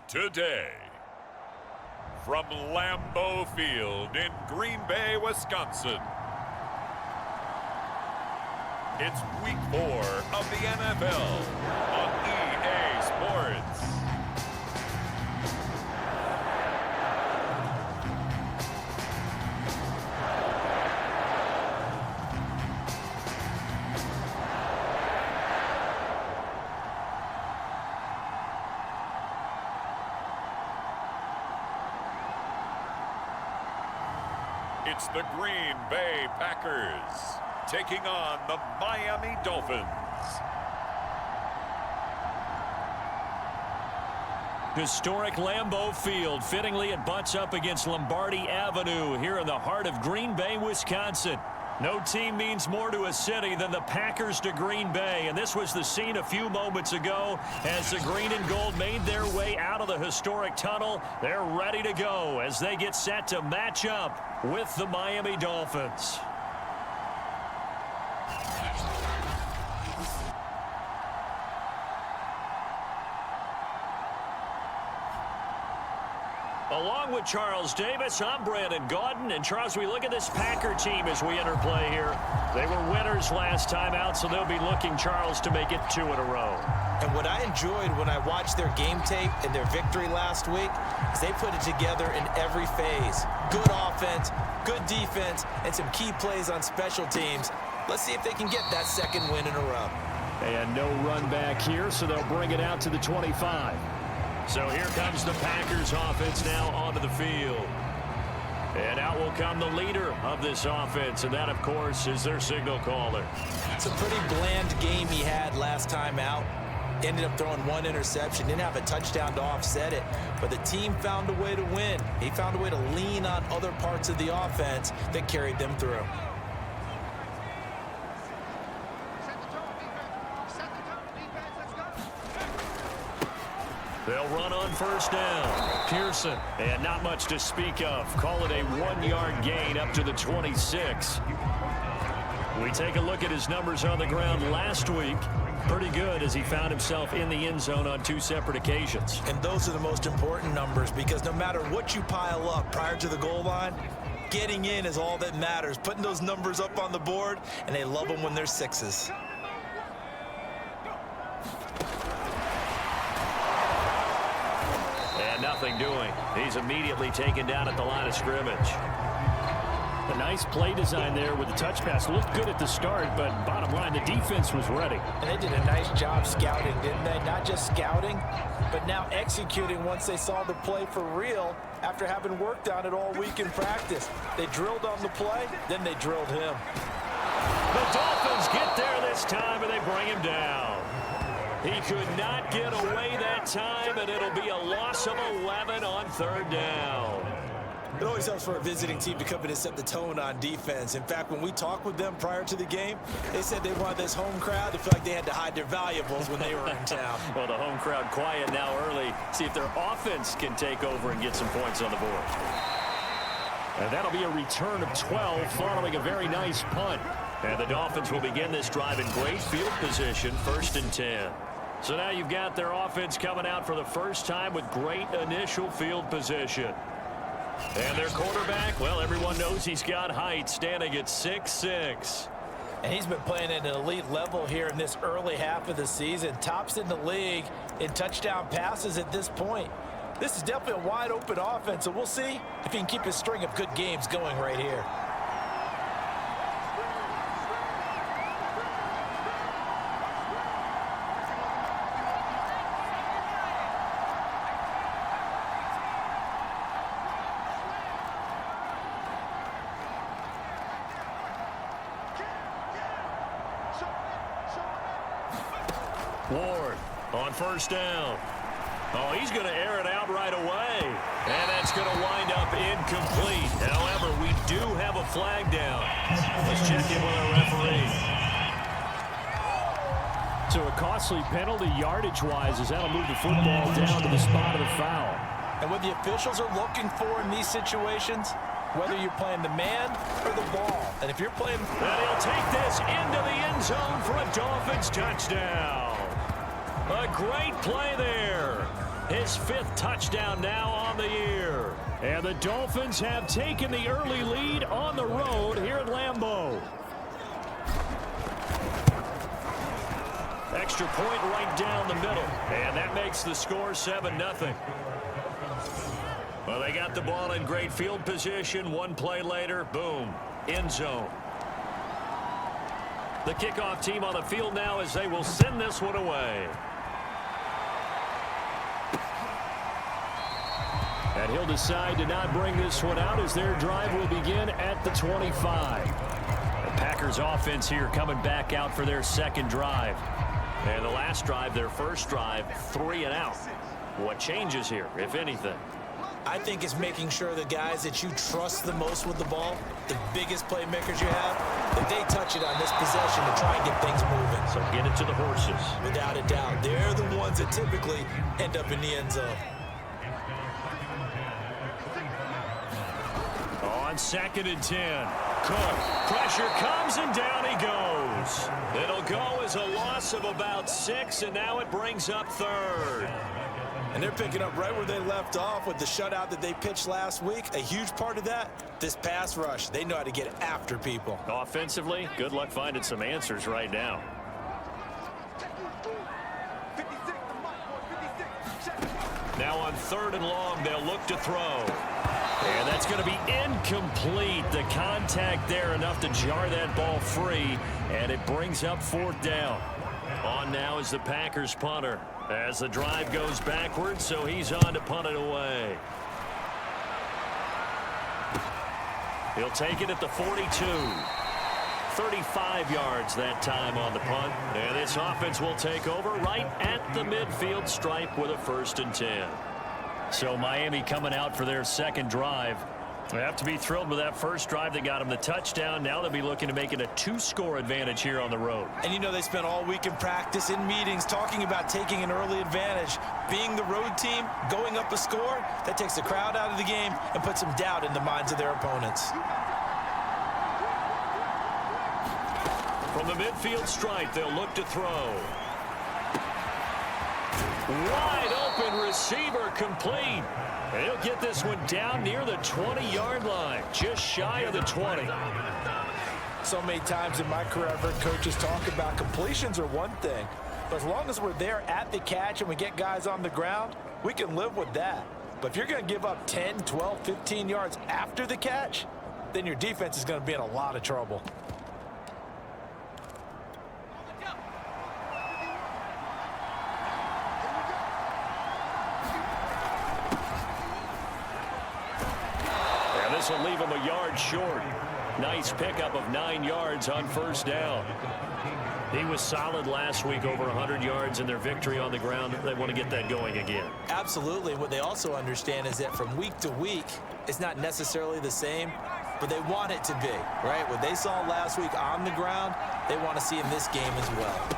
Today, from Lambeau Field in Green Bay, Wisconsin, it's Week 4 of the NFL on EA Sports. It's the Green Bay Packers taking on the Miami Dolphins. Historic Lambeau Field. Fittingly, it butts up against Lombardi Avenue here in the heart of Green Bay, Wisconsin. No team means more to a city than the Packers to Green Bay, and this was the scene a few moments ago as the green and gold made their way out of the historic tunnel. They're ready to go as they get set to match up with the Miami Dolphins. Along with Charles Davis, I'm Brandon Gaudin. And Charles, we look at this Packer team as we enter play here. They were winners last time out, so they'll be looking, Charles, to make it 2 in a row. And what I enjoyed when I watched their game tape and their victory last week is they put it together in every phase. Good offense, good defense, and some key plays on special teams. Let's see if they can get that second win in a row. And no run back here, so they'll bring it out to the 25. So here comes the Packers offense now onto the field. And out will come the leader of this offense, and that, of course, is their signal caller. It's a pretty bland game he had last time out. Ended up throwing 1 interception, didn't have a touchdown to offset it, but the team found a way to win. He found a way to lean on other parts of the offense that carried them through. They'll run on first down. Pearson, and not much to speak of. Call it a 1-yard gain up to the 26. We take a look at his numbers on the ground last week. Pretty good as he found himself in the end zone on 2 separate occasions. And those are the most important numbers because no matter what you pile up prior to the goal line, getting in is all that matters. Putting those numbers up on the board, and they love them when they're 6s. Nothing doing. He's immediately taken down at the line of scrimmage. A nice play design there with the touch pass. Looked good at the start, but bottom line, the defense was ready. And they did a nice job scouting, didn't they? Not just scouting, but now executing once they saw the play for real after having worked on it all week in practice. They drilled on the play, then they drilled him. The Dolphins get there this time, and they bring him down. He could not get away that time, and it'll be a loss of 11 on 3rd down. It always helps for a visiting team to come in and set the tone on defense. In fact, when we talked with them prior to the game, they said they wanted this home crowd to feel like they had to hide their valuables when they were in town. Well, the home crowd quiet now early. See if their offense can take over and get some points on the board. And that'll be a return of 12 following a very nice punt. And the Dolphins will begin this drive in great field position, 1st and 10. So now you've got their offense coming out for the first time with great initial field position. And their quarterback, well, everyone knows he's got height, standing at 6'6". And he's been playing at an elite level here in this early half of the season. Tops in the league in touchdown passes at this point. This is definitely a wide-open offense, so we'll see if he can keep his string of good games going right here. Ward on first down. Oh, he's going to air it out right away. And that's going to wind up incomplete. However, we do have a flag down. Let's check in with our referee. So a costly penalty yardage-wise as that'll move the football down to the spot of the foul. And what the officials are looking for in these situations, whether you're playing the man or the ball. And if you're playing... And he'll take this into the end zone for a Dolphins touchdown. A great play there. His 5th touchdown now on the year. And the Dolphins have taken the early lead on the road here at Lambeau. Extra point right down the middle. And that makes the score 7-0. Well, they got the ball in great field position. One play later, boom, end zone. The kickoff team on the field now as they will send this one away. And he'll decide to not bring this one out as their drive will begin at the 25. The Packers offense here coming back out for their second drive. And the last drive, their first drive, 3 and out. What changes here, if anything? I think it's making sure the guys that you trust the most with the ball, the biggest playmakers you have, that they touch it on this possession to try and get things moving. So get it to the horses. Without a doubt. They're the ones that typically end up in the end zone. On 2nd and 10. Cook. Pressure comes and down he goes. It'll go as a loss of about 6, and now it brings up 3rd. And they're picking up right where they left off with the shutout that they pitched last week. A huge part of that, this pass rush. They know how to get after people. Offensively, good luck finding some answers right now. Now on 3rd and long, they'll look to throw. And that's going to be incomplete. The contact there enough to jar that ball free, and it brings up 4th down. On now is the Packers punter as the drive goes backwards, so he's on to punt it away. He'll take it at the 42. 35 yards that time on the punt. And this offense will take over right at the midfield stripe with a 1st and 10. So Miami coming out for their second drive. They have to be thrilled with that first drive that got them the touchdown. Now they'll be looking to make it a 2-score advantage here on the road. And you know they spent all week in practice, in meetings, talking about taking an early advantage. Being the road team, going up a score, that takes the crowd out of the game and puts some doubt in the minds of their opponents. From the midfield stripe, they'll look to throw. Wide open receiver complete. And he'll get this one down near the 20-yard line, just shy of the 20. So many times in my career, I've heard coaches talk about completions are one thing. But as long as we're there at the catch and we get guys on the ground, we can live with that. But if you're going to give up 10, 12, 15 yards after the catch, then your defense is going to be in a lot of trouble. This will leave him a yard short. Nice pickup of 9 yards on 1st down. He was solid last week, over 100 yards in their victory on the ground. They want to get that going again. Absolutely. What they also understand is that from week to week, it's not necessarily the same, but they want it to be, right? What they saw last week on the ground, they want to see in this game as well.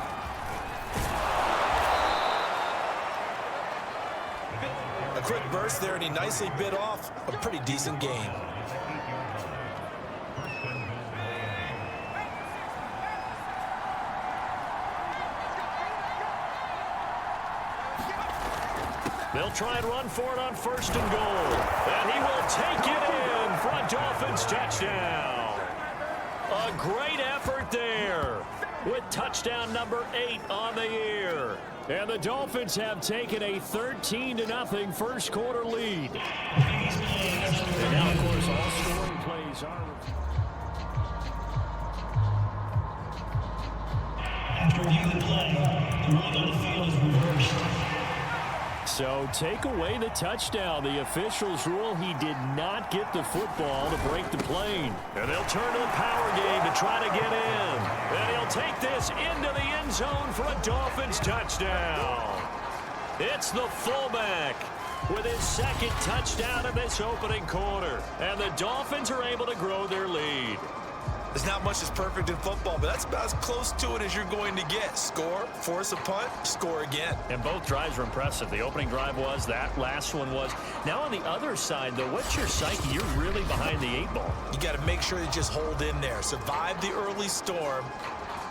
A quick burst there, and he nicely bit off a pretty decent game. They'll try and run for it on 1st and goal. And he will take it in for a Dolphins touchdown. A great effort there with touchdown number 8 on the year. And the Dolphins have taken a 13-0 first quarter lead. And now, of course, all scoring plays are... After review the play, the rule on the field is reversed. So take away the touchdown. The officials rule he did not get the football to break the plane. And they'll turn to the power game to try to get in. And he'll take this into the end zone for a Dolphins touchdown. It's the fullback with his 2nd touchdown of this opening quarter. And the Dolphins are able to grow their lead. There's not much that's perfect in football, but that's about as close to it as you're going to get. Score, force a punt, score again. And both drives were impressive. The opening drive was, that last one was. Now on the other side, though, what's your psyche? You're really behind the 8 ball. You got to make sure you just hold in there. Survive the early storm,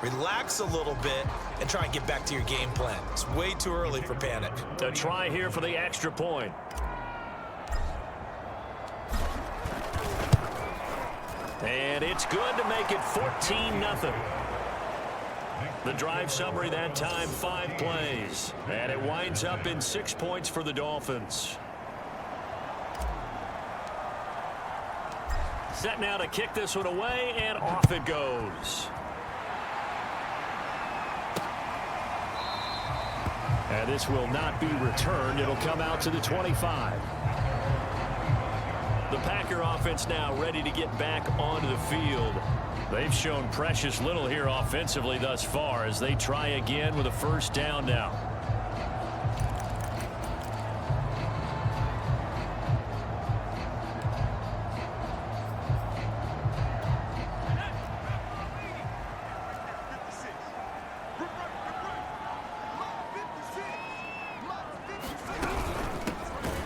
relax a little bit, and try and get back to your game plan. It's way too early for panic. A try here for the extra point. And it's good to make it 14-0. The drive summary that time, 5 plays. And it winds up in 6 points for the Dolphins. Set now to kick this one away, and off it goes. And this will not be returned. It'll come out to the 25. The Packer offense now ready to get back onto the field. They've shown precious little here offensively thus far as they try again with a first down now.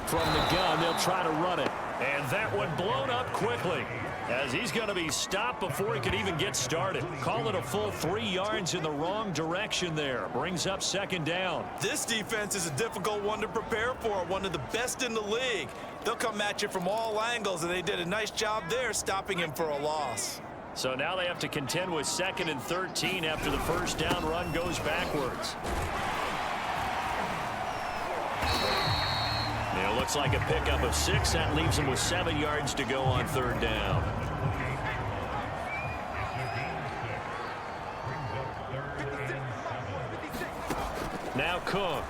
From the gun, they'll try to run it. And that one blown up quickly as he's going to be stopped before he could even get started. Call it a full 3 yards in the wrong direction there. Brings up second down. This defense is a difficult one to prepare for, one of the best in the league. They'll come at you from all angles, and they did a nice job there stopping him for a loss. So now they have to contend with 2nd and 13 after the first down run goes backwards. It looks like a pickup of 6. That leaves them with 7 yards to go on third down. Now Cook.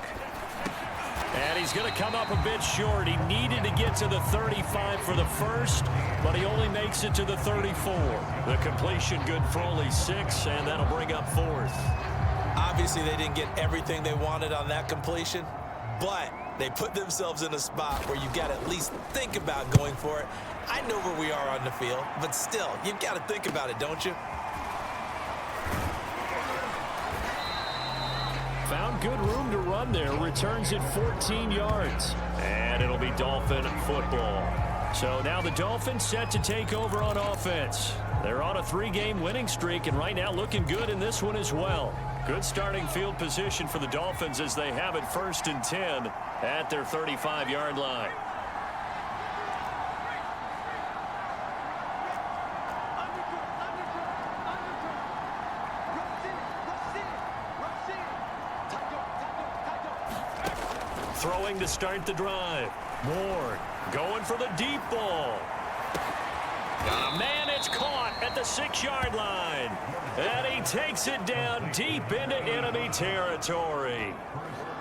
And he's going to come up a bit short. He needed to get to the 35 for the first, but he only makes it to the 34. The completion good for only 6, and that'll bring up 4th. Obviously, they didn't get everything they wanted on that completion, but they put themselves in a spot where you've got to at least think about going for it. I know where we are on the field, but still, you've got to think about it, don't you? Found good room to run there. Returns it 14 yards. And it'll be Dolphin football. So now the Dolphins set to take over on offense. They're on a 3-game winning streak, and right now looking good in this one as well. Good starting field position for the Dolphins as they have it 1st and 10 at their 35-yard line. Throwing to start the drive. Moore going for the deep ball. Got a man, it's caught at the 6-yard line. And he takes it down deep into enemy territory.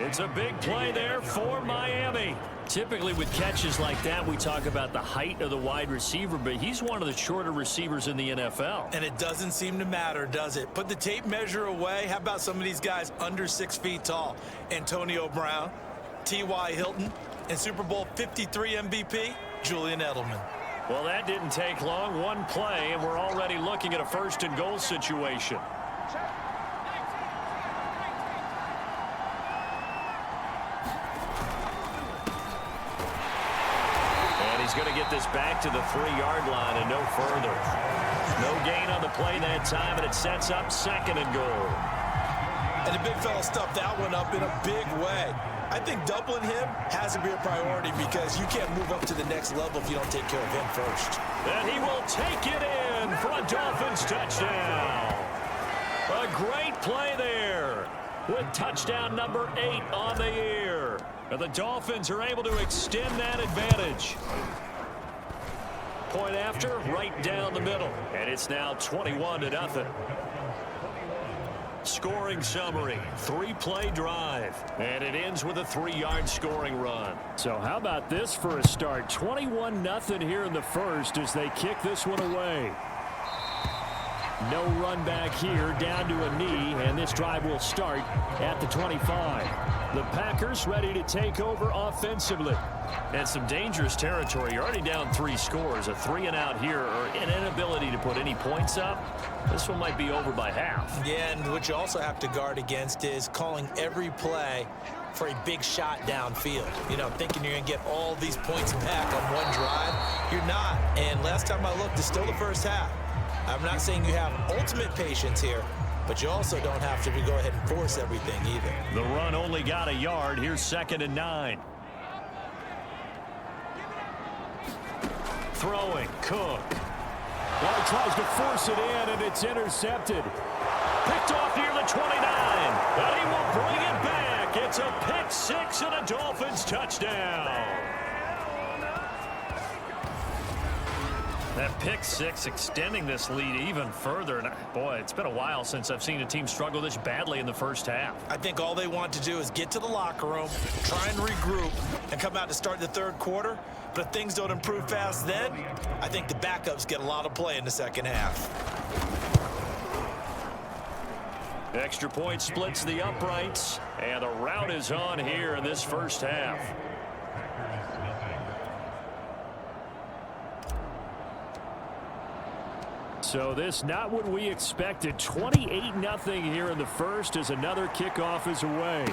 It's a big play there for Miami. Typically with catches like that, we talk about the height of the wide receiver, but he's one of the shorter receivers in the NFL. And it doesn't seem to matter, does it? Put the tape measure away. How about some of these guys under 6 feet tall? Antonio Brown, T.Y. Hilton, and Super Bowl 53 MVP, Julian Edelman. Well, that didn't take long. 1 play, and we're already looking at a 1st and goal situation. And he's going to get this back to the 3-yard line and no further. No gain on the play that time, and it sets up 2nd and goal. And the big fella stuffed that one up in a big way. I think doubling him has to be a priority because you can't move up to the next level if you don't take care of him first. And he will take it in for a Dolphins touchdown. A great play there with touchdown number 8 on the year. And the Dolphins are able to extend that advantage. Point after, right down the middle. And it's now 21-0. Scoring summary, 3-play drive, and it ends with a 3-yard scoring run. So how about this for a start? 21-0 here in the first as they kick this one away. No run back here, down to a knee, and this drive will start at the 25. The Packers ready to take over offensively. And some dangerous territory. You're already down 3 scores. A 3-and-out here, or an inability to put any points up. This one might be over by half. Yeah, and what you also have to guard against is calling every play for a big shot downfield. You know, thinking you're going to get all these points back on one drive. You're not. And last time I looked, it's still the first half. I'm not saying you have ultimate patience here, but you also don't have to go ahead and force everything either. The run only got a yard. Here's 2nd and 9. Throwing, Cook. Well, he tries to force it in, and it's intercepted. Picked off near the 29, and he will bring it back. It's a pick 6 and a Dolphins touchdown. That pick 6 extending this lead even further. And boy, it's been a while since I've seen a team struggle this badly in the first half. I think all they want to do is get to the locker room, try and regroup, and come out to start the third quarter. But if things don't improve fast then, I think the backups get a lot of play in the second half. Extra point splits the uprights, and the route is on here in this first half. So this not what we expected. 28-0 here in the first as another kickoff is away.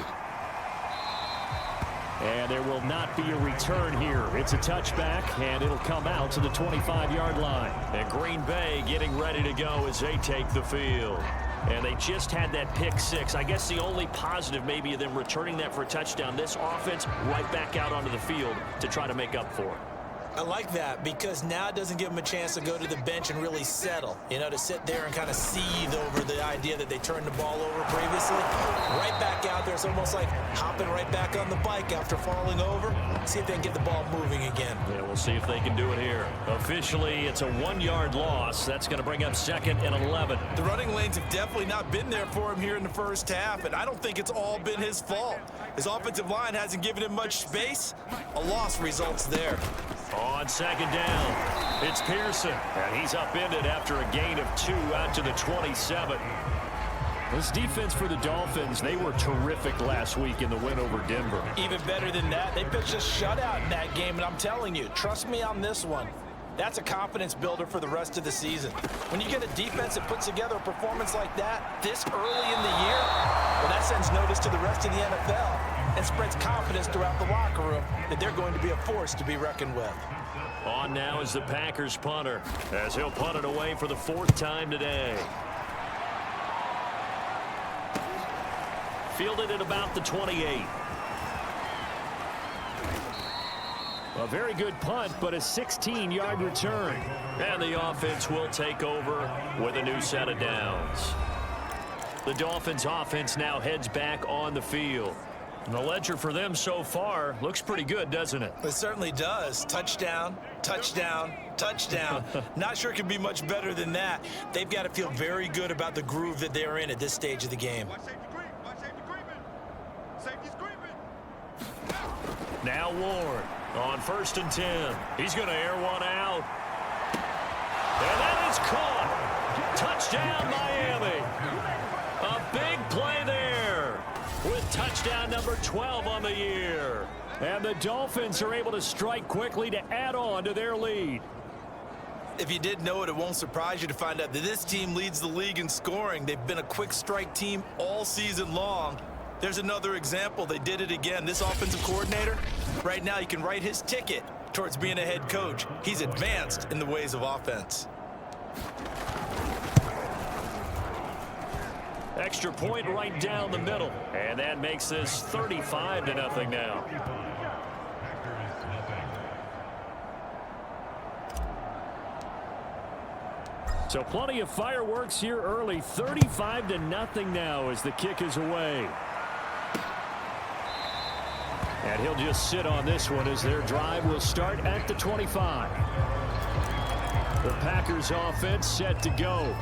And there will not be a return here. It's a touchback, and it'll come out to the 25-yard line. And Green Bay getting ready to go as they take the field. And they just had that pick 6. I guess the only positive maybe of them returning that for a touchdown. This offense right back out onto the field to try to make up for it. I like that because now it doesn't give them a chance to go to the bench and really settle, to sit there and kind of seethe over the idea that they turned the ball over previously. Right back out there, it's almost like hopping right back on the bike after falling over. See if they can get the ball moving again. Yeah, we'll see if they can do it here. Officially, it's a 1-yard loss. That's going to bring up 2nd and 11. The running lanes have definitely not been there for him here in the first half, and I don't think it's all been his fault. His offensive line hasn't given him much space. A loss results there. On 2nd down, it's Pearson, and he's upended after a gain of 2 out to the 27. This defense for the Dolphins, they were terrific last week in the win over Denver. Even better than that, they pitched a shutout in that game, and I'm telling you, trust me on this one. That's a confidence builder for the rest of the season. When you get a defense that puts together a performance like that this early in the year, well, that sends notice to the rest of the NFL and spreads confidence throughout the locker room that they're going to be a force to be reckoned with. On now is the Packers punter, as he'll punt it away for the 4th time today. Fielded at about the 28. A very good punt, but a 16-yard return. And the offense will take over with a new set of downs. The Dolphins offense now heads back on the field. And the ledger for them so far looks pretty good, doesn't it? It certainly does. Touchdown, touchdown, touchdown. Not sure it can be much better than that. They've got to feel very good about the groove that they're in at this stage of the game. Now Ward on 1st and 10. He's going to air one out. And that is caught. Touchdown, Miami. A big play there with touchdown number 12 on the year. And the Dolphins are able to strike quickly to add on to their lead. If you didn't know it, it won't surprise you to find out that this team leads the league in scoring. They've been a quick strike team all season long. There's another example. They did it again. This offensive coordinator, right now, you can write his ticket towards being a head coach. He's advanced in the ways of offense. Extra point right down the middle. And that makes this 35-0 now. So plenty of fireworks here early. 35-0 now as the kick is away. And he'll just sit on this one as their drive will start at the 25. The Packers offense set to go.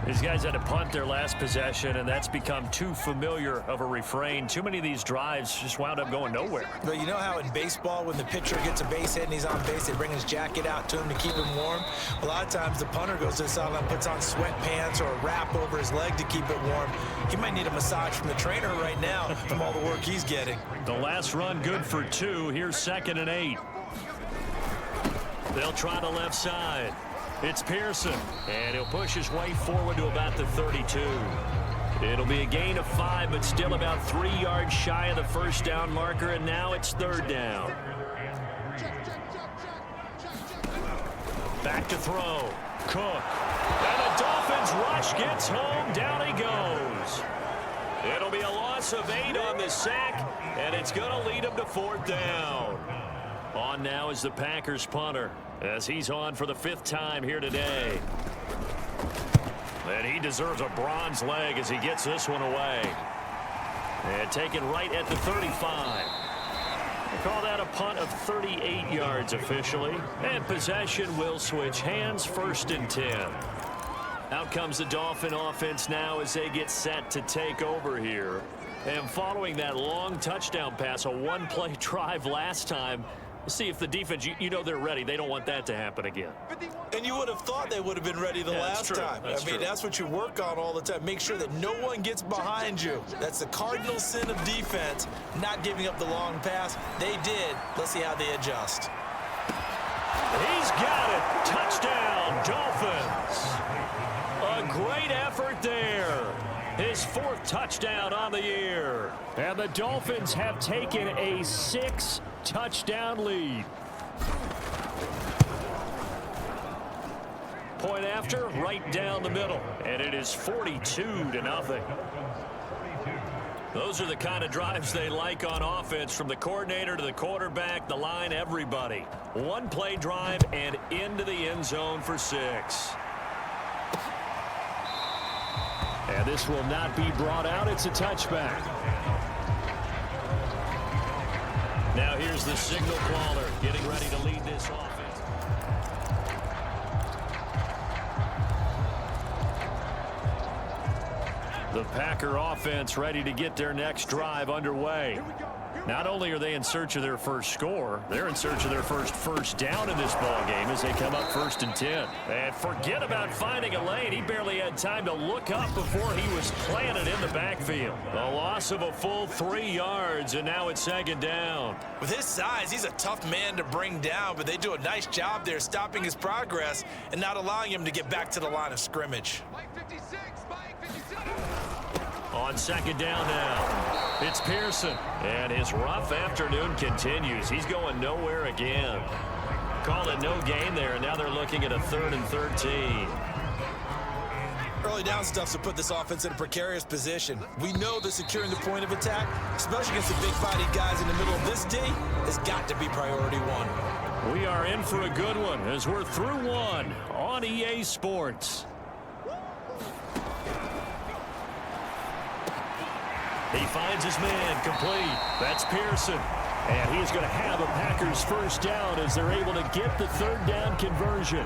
These guys had to punt their last possession, and that's become too familiar of a refrain. Too many of these drives just wound up going nowhere. But you know how in baseball, when the pitcher gets a base hit and he's on base, they bring his jacket out to him to keep him warm? A lot of times the punter goes to the sideline, puts on sweatpants or a wrap over his leg to keep it warm. He might need a massage from the trainer right now from all the work he's getting. The last run good for 2. Here's 2nd and 8. They'll try the left side. It's Pearson, and he'll push his way forward to about the 32. It'll be a gain of 5, but still about 3 yards shy of the first down marker, and now it's 3rd down. Back to throw. Cook. And the Dolphins rush gets home. Down he goes. It'll be a loss of 8 on the sack, and it's going to lead him to 4th down. On now is the Packers punter, as he's on for the 5th time here today. And he deserves a bronze leg as he gets this one away. And taken right at the 35. We'll call that a punt of 38 yards officially. And possession will switch hands, 1st and 10. Out comes the Dolphin offense now as they get set to take over here. And following that long touchdown pass, a one-play drive last time, see if the defense, you know they're ready. They don't want that to happen again. And you would have thought they would have been ready the last time. I mean, that's what you work on all the time. Make sure that no one gets behind you. That's the cardinal sin of defense, not giving up the long pass. They did. Let's see how they adjust. He's got it. Touchdown, Dolphins. A great effort there. His 4th touchdown on the year. And the Dolphins have taken a 6-touchdown lead. Point after, right down the middle. And it is 42-0. Those are the kind of drives they like on offense, from the coordinator to the quarterback, the line, everybody. One-play drive and into the end zone for 6. And this will not be brought out. It's a touchback. Now here's the signal caller getting ready to lead this offense. The Packer offense ready to get their next drive underway. Not only are they in search of their first score, they're in search of their first down in this ball game as they come up 1st and 10. And forget about finding a lane. He barely had time to look up before he was planted in the backfield. A loss of a full 3 yards, and now it's 2nd down. With his size, he's a tough man to bring down, but they do a nice job there stopping his progress and not allowing him to get back to the line of scrimmage. On 2nd down now, it's Pearson. And his rough afternoon continues. He's going nowhere again. Called it no gain there, and now they're looking at a 3rd and 13. Early down stuff to put this offense in a precarious position. We know that securing the point of attack, especially against the big-bodied guys in the middle of this D, has got to be priority 1. We are in for a good one as we're through 1 on EA Sports. He finds his man complete. That's Pearson. And he's going to have a Packers 1st down as they're able to get the 3rd down conversion.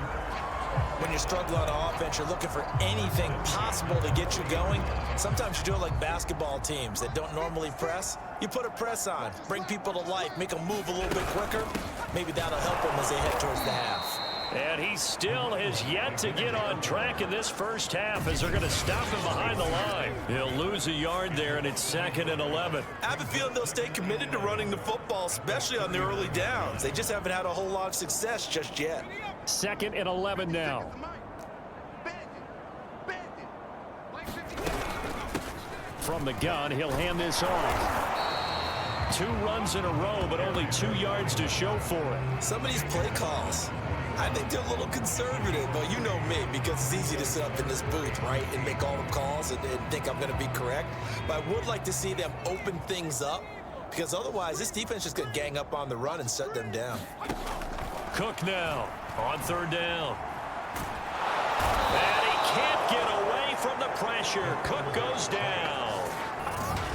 When you struggle on offense, you're looking for anything possible to get you going. Sometimes you do it like basketball teams that don't normally press. You put a press on, bring people to life, make them move a little bit quicker. Maybe that'll help them as they head towards the half. And he still has yet to get on track in this first half as they're going to stop him behind the line. He'll lose a yard there, and it's 2nd and 11. I have a feeling they'll stay committed to running the football, especially on their early downs. They just haven't had a whole lot of success just yet. 2nd and 11 now. From the gun, he'll hand this off. 2 runs in a row, but only 2 yards to show for it. Some of these play calls, I think they're a little conservative, but you know me, because it's easy to sit up in this booth, right, and make all the calls and think I'm going to be correct. But I would like to see them open things up, because otherwise this defense is just going to gang up on the run and shut them down. Cook now on 3rd down. And he can't get away from the pressure. Cook goes down.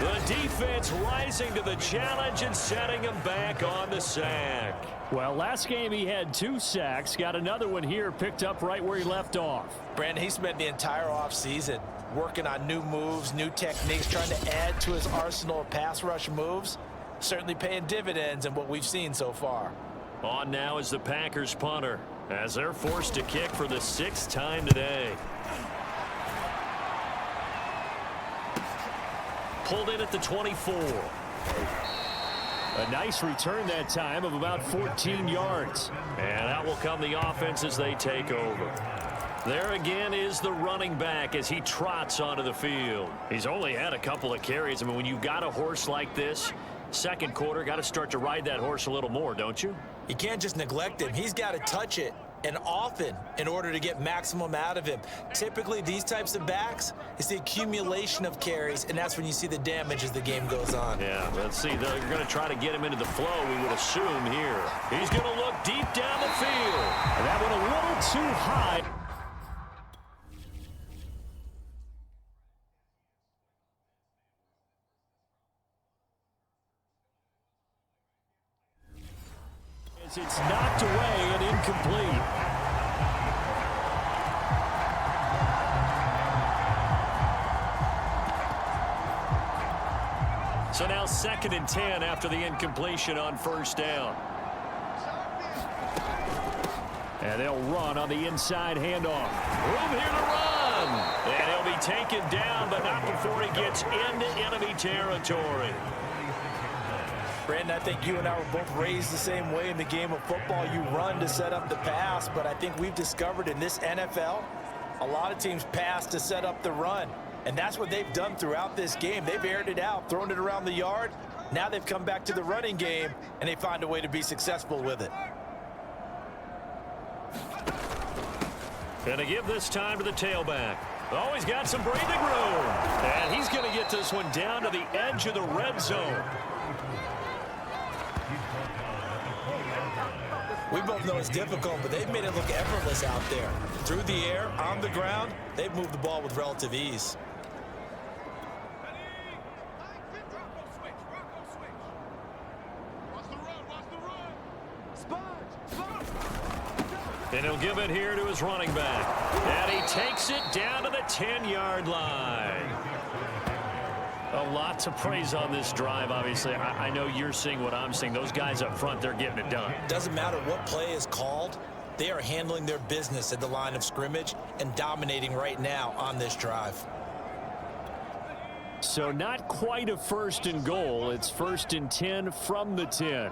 The defense rising to the challenge and setting him back on the sack. Well, last game he had 2 sacks. Got another one here, picked up right where he left off. Brandon, he spent the entire offseason working on new moves, new techniques, trying to add to his arsenal of pass rush moves. Certainly paying dividends in what we've seen so far. On now is the Packers punter as they're forced to kick for the 6th time today. Pulled in at the 24. A nice return that time of about 14 yards. And out will come the offense as they take over. There again is the running back as he trots onto the field. He's only had a couple of carries. I mean, when you've got a horse like this, 2nd quarter, got to start to ride that horse a little more, don't you? You can't just neglect him. He's got to touch it. and often in order to get maximum out of him. Typically, these types of backs, it's the accumulation of carries, and that's when you see the damage as the game goes on. Yeah, let's see. They're going to try to get him into the flow, we would assume here. He's going to look deep down the field. And that went a little too high. It's knocked away and incomplete. So now 2nd and 10 after the incompletion on first down. And they'll run on the inside handoff. Room here to run. And he'll be taken down, but not before he gets into enemy territory. Brandon, I think you and I were both raised the same way in the game of football. You run to set up the pass, but I think we've discovered in this NFL, a lot of teams pass to set up the run. And that's what they've done throughout this game. They've aired it out, thrown it around the yard. Now they've come back to the running game, and they find a way to be successful with it. Gonna give this time to the tailback. Oh, he's got some breathing room. And he's going to get this one down to the edge of the red zone. We both know it's difficult, but they've made it look effortless out there. Through the air, on the ground, they've moved the ball with relative ease. And he'll give it here to his running back. And he takes it down to the 10-yard line. A lot to praise on this drive, obviously. I know you're seeing what I'm seeing. Those guys up front, they're getting it done. Doesn't matter what play is called. They are handling their business at the line of scrimmage and dominating right now on this drive. So not quite a 1st and goal. It's 1st and 10 from the 10.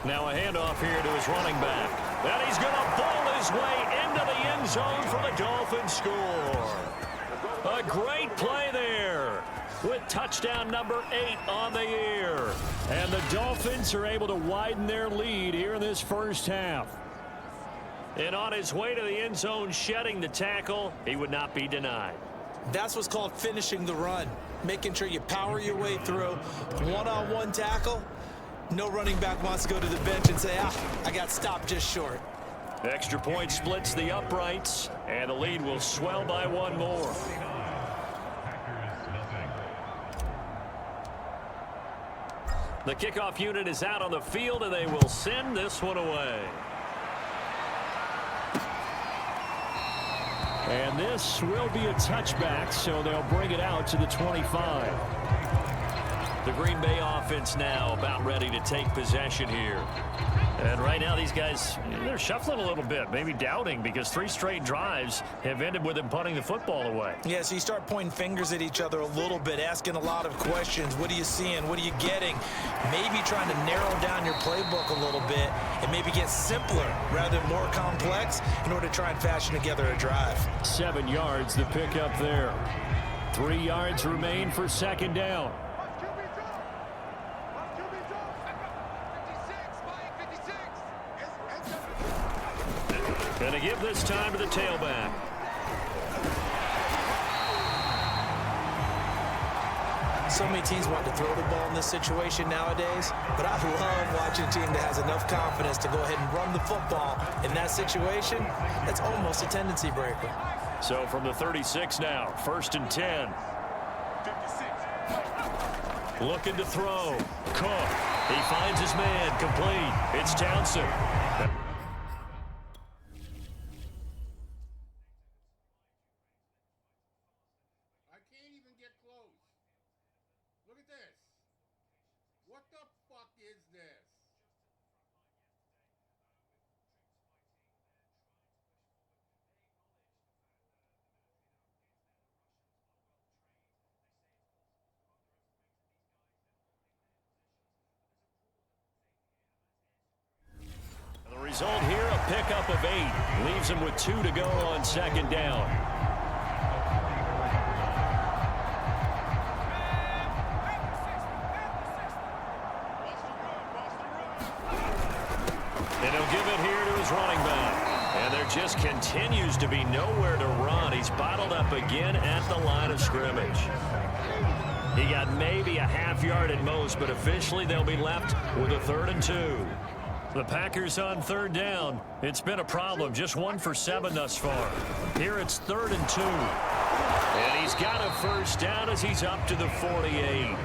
Now a handoff here to his running back. And he's going to ball his way into the end zone for the Dolphins score. A great play there with touchdown number 8 on the year. And the Dolphins are able to widen their lead here in this first half. And on his way to the end zone, shedding the tackle, he would not be denied. That's what's called finishing the run. Making sure you power your way through. One-on-one tackle. No running back wants to go to the bench and say, I got stopped just short. Extra point splits the uprights, and the lead will swell by one more. The kickoff unit is out on the field, and they will send this one away. And this will be a touchback, so they'll bring it out to the 25. The Green Bay offense now about ready to take possession here. And right now these guys, they're shuffling a little bit, maybe doubting, because 3 straight drives have ended with them punting the football away. Yeah, so you start pointing fingers at each other a little bit, asking a lot of questions. What are you seeing? What are you getting? Maybe trying to narrow down your playbook a little bit and maybe get simpler rather than more complex in order to try and fashion together a drive. 7 yards the pickup there. 3 yards remain for 2nd down. Going to give this time to the tailback. So many teams want to throw the ball in this situation nowadays, but I love watching a team that has enough confidence to go ahead and run the football in that situation. That's almost a tendency breaker. So from the 36 now, 1st and 10. Looking to throw. Cook. He finds his man. Complete. It's Townsend. Result here, a pickup of 8. Leaves him with 2 to go on 2nd down. his running back. And there just continues to be nowhere to run. He's bottled up again at the line of scrimmage. He got maybe a half yard at most, but officially they'll be left with a 3rd and 2. The Packers on 3rd down. It's been a problem. Just 1 for 7 thus far. Here it's 3rd and 2. And he's got a 1st down as he's up to the 48.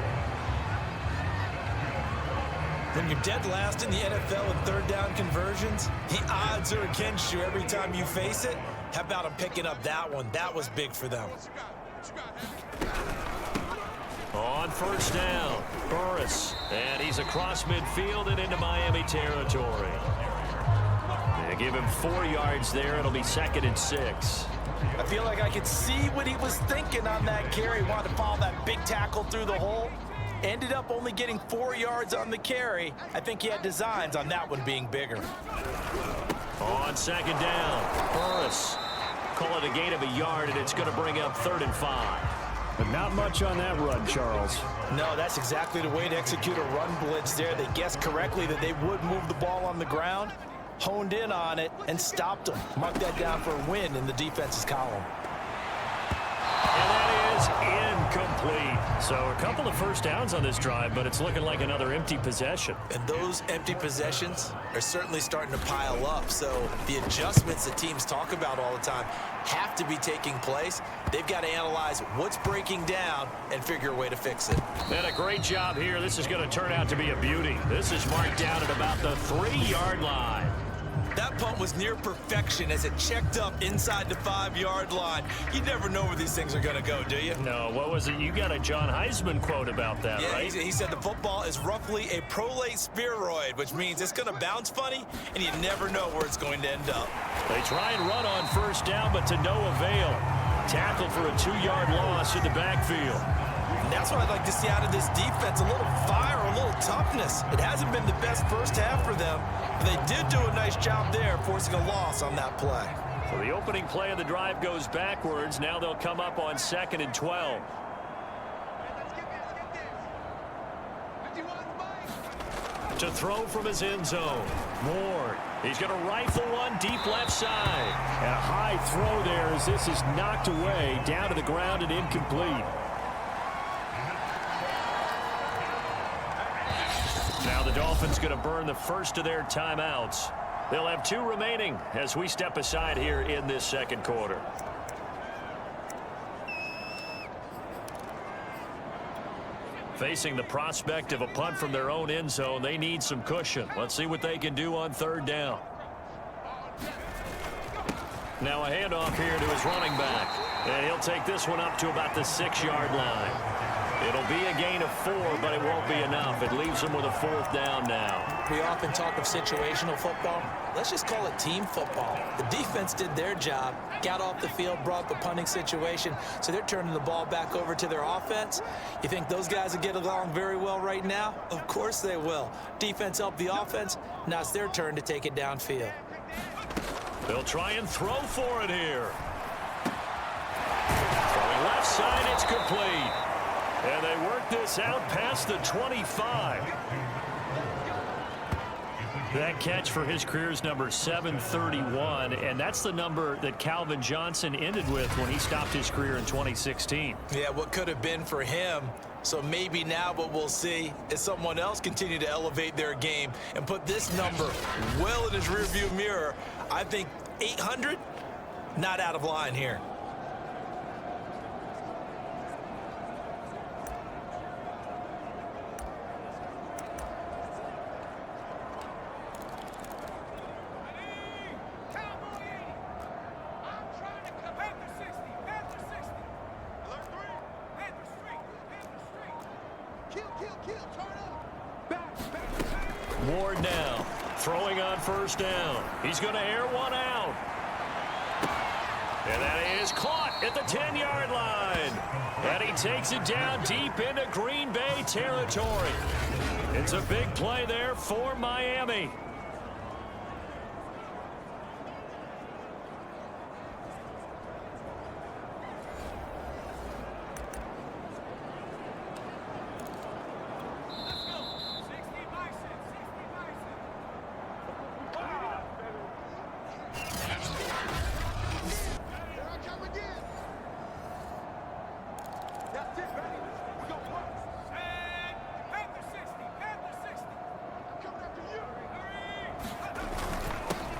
When you're dead last in the NFL in 3rd down conversions, the odds are against you every time you face it. How about him picking up that one? That was big for them. On 1st down, Burris, and he's across midfield and into Miami territory. They give him 4 yards there. It'll be 2nd and 6. I feel like I could see what he was thinking on that carry. Wanted to follow that big tackle through the hole. Ended up only getting 4 yards on the carry. I think he had designs on that one being bigger. On 2nd down, Burris. Call it a gain of a yard, and it's going to bring up 3rd and 5. But not much on that run, Charles. No, that's exactly the way to execute a run blitz there. They guessed correctly that they would move the ball on the ground, honed in on it, and stopped them. Mark that down for a win in the defense's column. And that is incomplete. So a couple of 1st downs on this drive, but it's looking like another empty possession. And those empty possessions are certainly starting to pile up. So the adjustments that teams talk about all the time have to be taking place. They've got to analyze what's breaking down and figure a way to fix it. And a great job here. This is going to turn out to be a beauty. This is marked down at about the 3-yard line. That punt was near perfection as it checked up inside the 5-yard line. You never know where these things are going to go, do you? No, what was it? You got a John Heisman quote about that, yeah, right? He said the football is roughly a prolate spheroid, which means it's going to bounce funny, and you never know where it's going to end up. They try and run on 1st down, but to no avail. Tackle for a 2-yard loss in the backfield. And that's what I'd like to see out of this defense, a little fire, a little toughness. It hasn't been the best first half for them, but they did do a nice job there forcing a loss on that play. So the opening play of the drive goes backwards. Now they'll come up on 2nd and 12. To throw from his end zone. Ward. He's going to rifle one deep left side. And a high throw there as this is knocked away down to the ground and incomplete. Now the Dolphins going to burn the first of their timeouts. They'll have 2 remaining as we step aside here in this 2nd quarter. Facing the prospect of a punt from their own end zone, they need some cushion. Let's see what they can do on 3rd down. Now a handoff here to his running back. And he'll take this one up to about the 6-yard line. It'll be a gain of 4, but it won't be enough. It leaves them with a 4th down now. We often talk of situational football. Let's just call it team football. The defense did their job, got off the field, brought the punting situation, so they're turning the ball back over to their offense. You think those guys will get along very well right now? Of course they will. Defense helped the offense. Now it's their turn to take it downfield. They'll try and throw for it here. Throwing left side, it's complete. And they work this out past the 25. That catch for his career's number 731, and that's the number that Calvin Johnson ended with when he stopped his career in 2016. Yeah, what could have been for him. So maybe now what we'll see is someone else continue to elevate their game and put this number well in his rearview mirror. I think 800, not out of line here. Ward now, throwing on 1st down. He's going to air one out. And that is caught at the 10-yard line. And he takes it down deep into Green Bay territory. It's a big play there for Miami.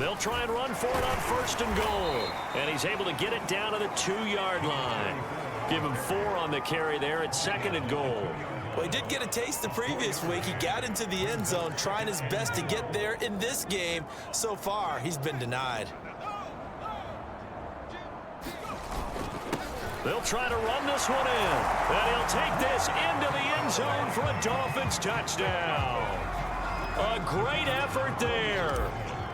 They'll try and run for it on 1st and goal. And he's able to get it down to the 2-yard line. Give him 4 on the carry there at 2nd and goal. Well, he did get a taste the previous week. He got into the end zone trying his best to get there in this game. So far, he's been denied. They'll try to run this one in. And he'll take this into the end zone for a Dolphins touchdown. A great effort there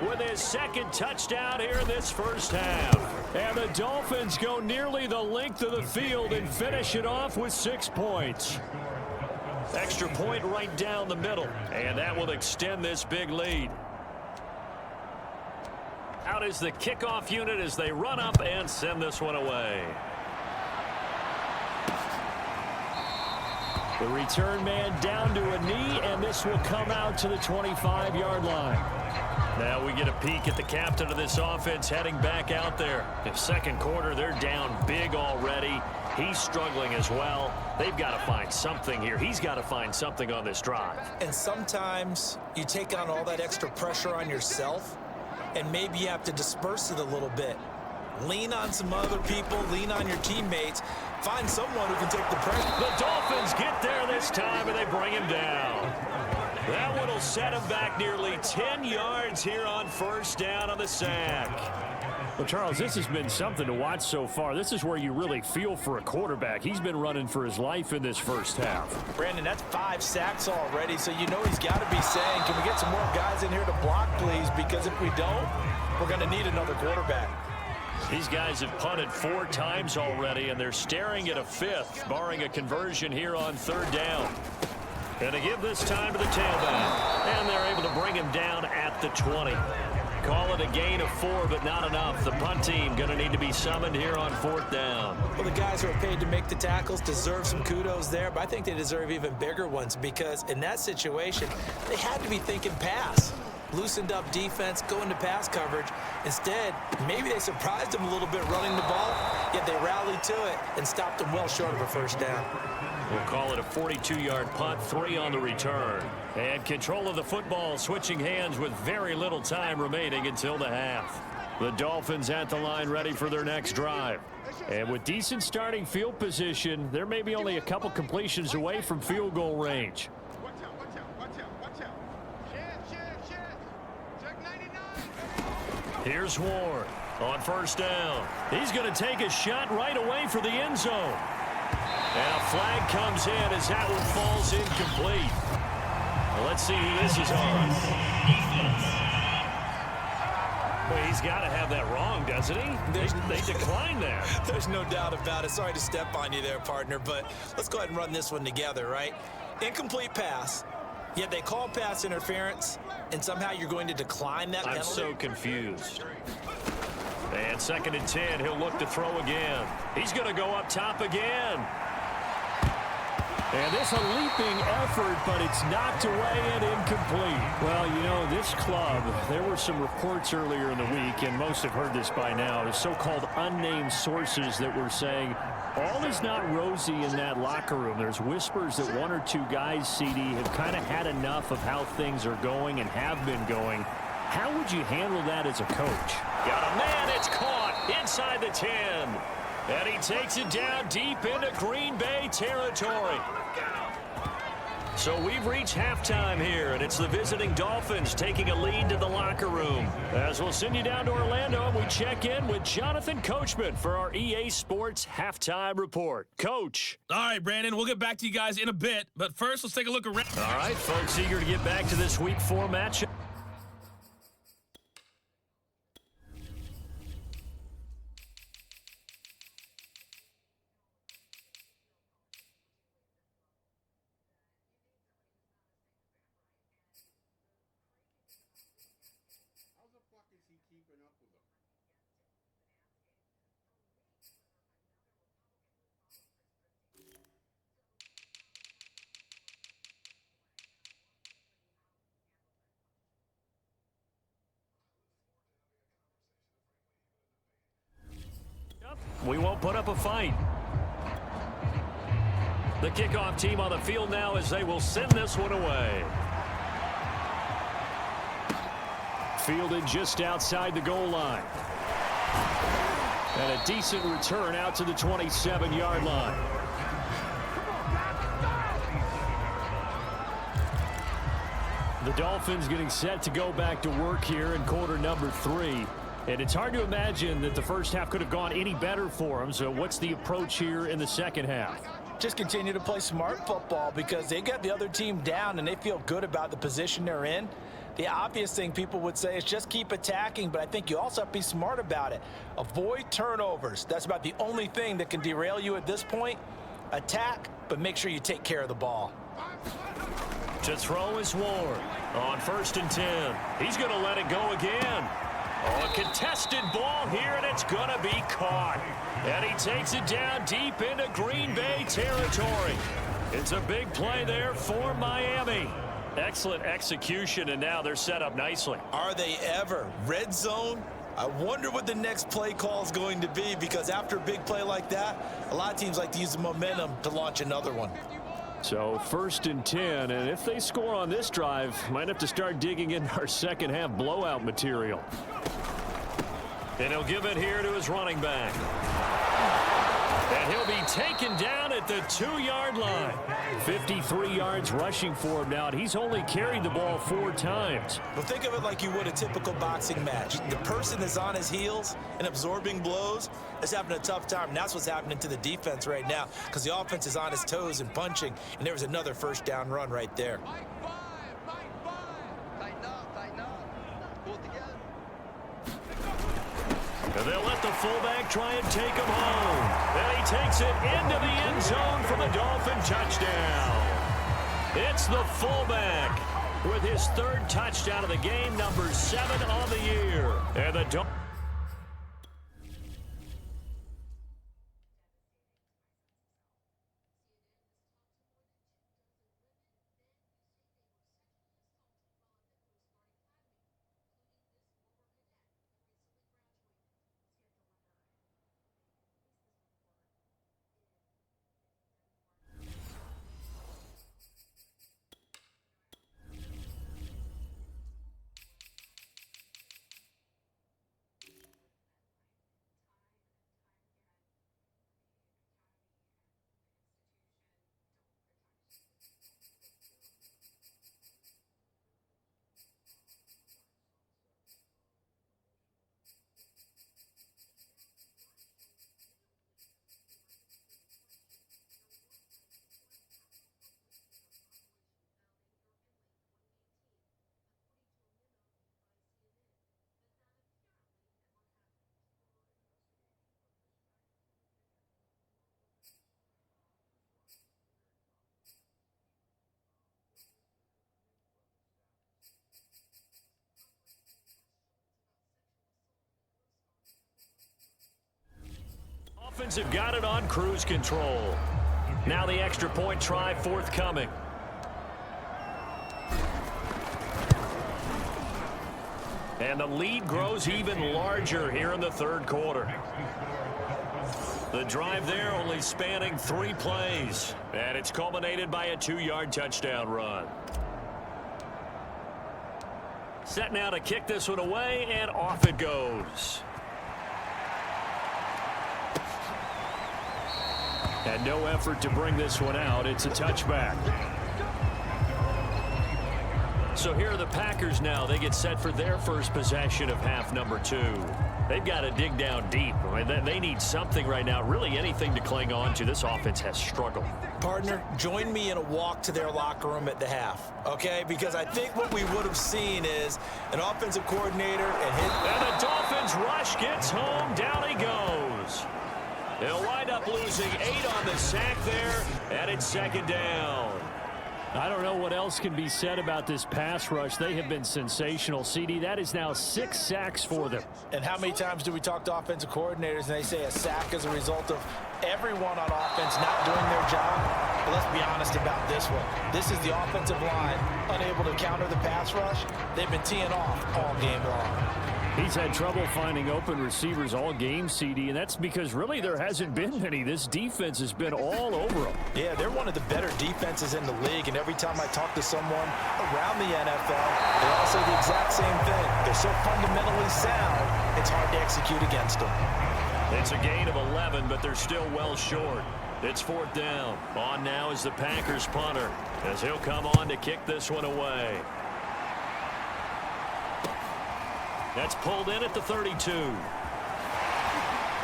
with his 2nd touchdown here in this first half. And the Dolphins go nearly the length of the field and finish it off with 6 points. Extra point right down the middle. And that will extend this big lead. Out is the kickoff unit as they run up and send this one away. The return man down to a knee, and this will come out to the 25-yard line. Now we get a peek at the captain of this offense heading back out there. In 2nd quarter, they're down big already. He's struggling as well. They've got to find something here. He's got to find something on this drive. And sometimes you take on all that extra pressure on yourself, and maybe you have to disperse it a little bit. Lean on some other people, lean on your teammates, find someone who can take the pressure. The Dolphins get there this time, and they bring him down. That one will set him back nearly 10 yards here on 1st down on the sack. Well, Charles, this has been something to watch so far. This is where you really feel for a quarterback. He's been running for his life in this first half. Brandon, that's 5 sacks already, so you know he's got to be saying, can we get some more guys in here to block, please? Because if we don't, we're going to need another quarterback. These guys have punted 4 times already, and they're staring at a 5th, barring a conversion here on 3rd down. And to give this time to the tailback. And they're able to bring him down at the 20. Call it a gain of 4, but not enough. The punt team going to need to be summoned here on 4th down. Well, the guys who are paid to make the tackles deserve some kudos there, but I think they deserve even bigger ones because in that situation, they had to be thinking pass. Loosened up defense, going to pass coverage. Instead, maybe they surprised them a little bit running the ball, yet they rallied to it and stopped them well short of a 1st down. We'll call it a 42-yard punt, 3 on the return. And control of the football switching hands with very little time remaining until the half. The Dolphins at the line ready for their next drive. And with decent starting field position, they're maybe only a couple completions away from field goal range. Here's Ward on 1st down. He's going to take a shot right away for the end zone. And a flag comes in as that one falls incomplete. Well, let's see who this is on. Well, he's got to have that wrong, doesn't he? They declined that. There's no doubt about it. Sorry to step on you there, partner, but let's go ahead and run this one together, right? Incomplete pass, yet they call pass interference, and somehow you're going to decline that penalty? I'm so confused. And 2nd and 10, he'll look to throw again. He's going to go up top again. And this a leaping effort, but it's knocked away and incomplete. Well, you know, this club, there were some reports earlier in the week, and most have heard this by now, the so-called unnamed sources that were saying all is not rosy in that locker room. There's whispers that 1 or 2 guys, CD, have kind of had enough of how things are going and have been going. How would you handle that as a coach? Got a man, it's caught inside the 10. And he takes it down deep into Green Bay territory. So we've reached halftime here, and it's the visiting Dolphins taking a lead to the locker room. As we'll send you down to Orlando, and we check in with Jonathan Coachman for our EA Sports Halftime Report. Coach. All right, Brandon, we'll get back to you guys in a bit, but first let's take a look around. All right, folks, eager to get back to this Week 4 matchup. We won't put up a fight. The kickoff team on the field now as they will send this one away. Fielded just outside the goal line. And a decent return out to the 27-yard line. The Dolphins getting set to go back to work here in quarter number 3. And it's hard to imagine that the first half could have gone any better for them. So what's the approach here in the second half? Just continue to play smart football because they got the other team down and they feel good about the position they're in. The obvious thing people would say is just keep attacking, but I think you also have to be smart about it. Avoid turnovers. That's about the only thing that can derail you at this point. Attack, but make sure you take care of the ball. To throw is Ward on 1st and 10. He's going to let it go again. Oh, a contested ball here, and it's going to be caught. And he takes it down deep into Green Bay territory. It's a big play there for Miami. Excellent execution, and now they're set up nicely. Are they ever? Red zone? I wonder what the next play call is going to be, because after a big play like that, a lot of teams like to use the momentum to launch another one. So 1st and 10, and if they score on this drive, might have to start digging in our second half blowout material. And he'll give it here to his running back. And he'll be taken down at the 2-yard line. 53 yards rushing for him now, and he's only carried the ball 4 times. Well, think of it like you would a typical boxing match. The person that's on his heels and absorbing blows is having a tough time. And that's what's happening to the defense right now, because the offense is on his toes and punching, and there was another first down run right there. And they'll let the fullback try and take him home. And he takes it into the end zone for the Dolphin touchdown. It's the fullback with his 3rd touchdown of the game, number 7 on the year. And the Dolphins. Dolphins have got it on cruise control. Now the extra point try forthcoming. And the lead grows even larger here in the 3rd quarter. The drive there only spanning 3 plays. And it's culminated by a 2-yard touchdown run. Set now to kick this one away, and off it goes. And no effort to bring this one out. It's a touchback. So here are the Packers now. They get set for their first possession of half number 2. They've got to dig down deep. I mean, they need something right now, really anything to cling on to. This offense has struggled. Partner, join me in a walk to their locker room at the half, okay? Because I think what we would have seen is an offensive coordinator and the Dolphins rush gets home. Down he goes. They'll wind up losing 8 on the sack there, and it's 2nd down. I don't know what else can be said about this pass rush. They have been sensational. CD, that is now 6 sacks for them. And how many times do we talk to offensive coordinators and they say a sack is a result of everyone on offense not doing their job? But let's be honest about this one. This is the offensive line unable to counter the pass rush. They've been teeing off all game long. He's had trouble finding open receivers all game, CD, and that's because really there hasn't been any. This defense has been all over him. Yeah, they're one of the better defenses in the league, and every time I talk to someone around the NFL, they all say the exact same thing. They're so fundamentally sound, it's hard to execute against them. It's a gain of 11, but they're still well short. It's 4th down. On now is the Packers punter, as he'll come on to kick this one away. That's pulled in at the 32.